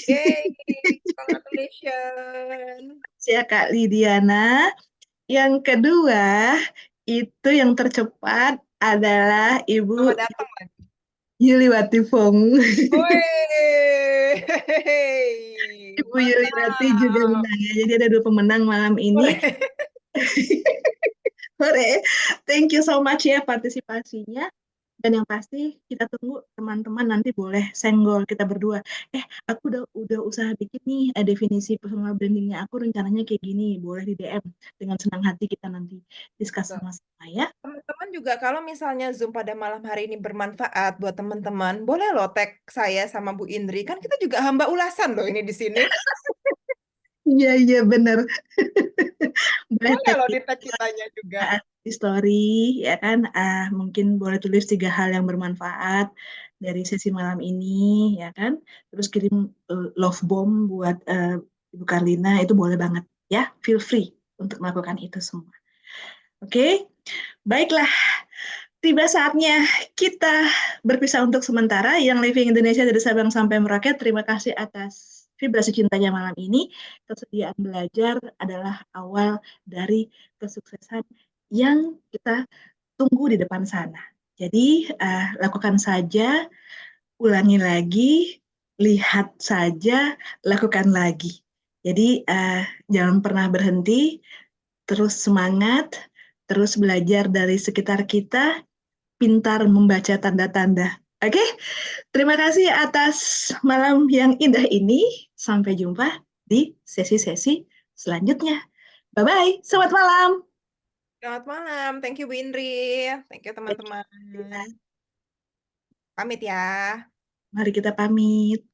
Yay, congratulations. Ya Kak Lidiana. Yang kedua itu yang tercepat adalah Ibu Selamat datang lagi. Yuliwati Fong. Woi, Ibu Yuliwati juga mantap. menang ya. Jadi ada dua pemenang malam ini. Hore, thank you so much ya partisipasinya. Dan yang pasti kita tunggu teman-teman nanti boleh senggol kita berdua. Aku udah usaha bikin nih definisi personal brandingnya. Aku rencananya kayak gini. Boleh di DM dengan senang hati kita nanti discuss sama-sama ya. Teman-teman juga kalau misalnya Zoom pada malam hari ini bermanfaat buat teman-teman, boleh loh tag saya sama Bu Indri. Kan kita juga hamba ulasan loh ini di sini. Iya iya benar. Boleh Boleh tag loh di kita tag kitanya juga. di story ya kan. Mungkin boleh tulis 3 hal yang bermanfaat dari sesi malam ini ya kan. Terus kirim love bomb buat Ibu Karlina itu boleh banget ya. Feel free untuk melakukan itu semua. Oke, baiklah. Tiba saatnya kita berpisah untuk sementara. Yang Living Indonesia dari Sabang sampai Merauke, terima kasih atas vibrasi cintanya malam ini. Kesediaan belajar adalah awal dari kesuksesan yang kita tunggu di depan sana. Jadi, lakukan saja, ulangi lagi, lihat saja, lakukan lagi. Jadi, jangan pernah berhenti, terus semangat, terus belajar dari sekitar kita, pintar membaca tanda-tanda. Oke, terima kasih atas malam yang indah ini. Sampai jumpa di sesi-sesi selanjutnya. Bye-bye, selamat malam. Selamat malam. Thank you Bu Indri. Thank you Baik, teman-teman. Pamit ya. mari kita pamit.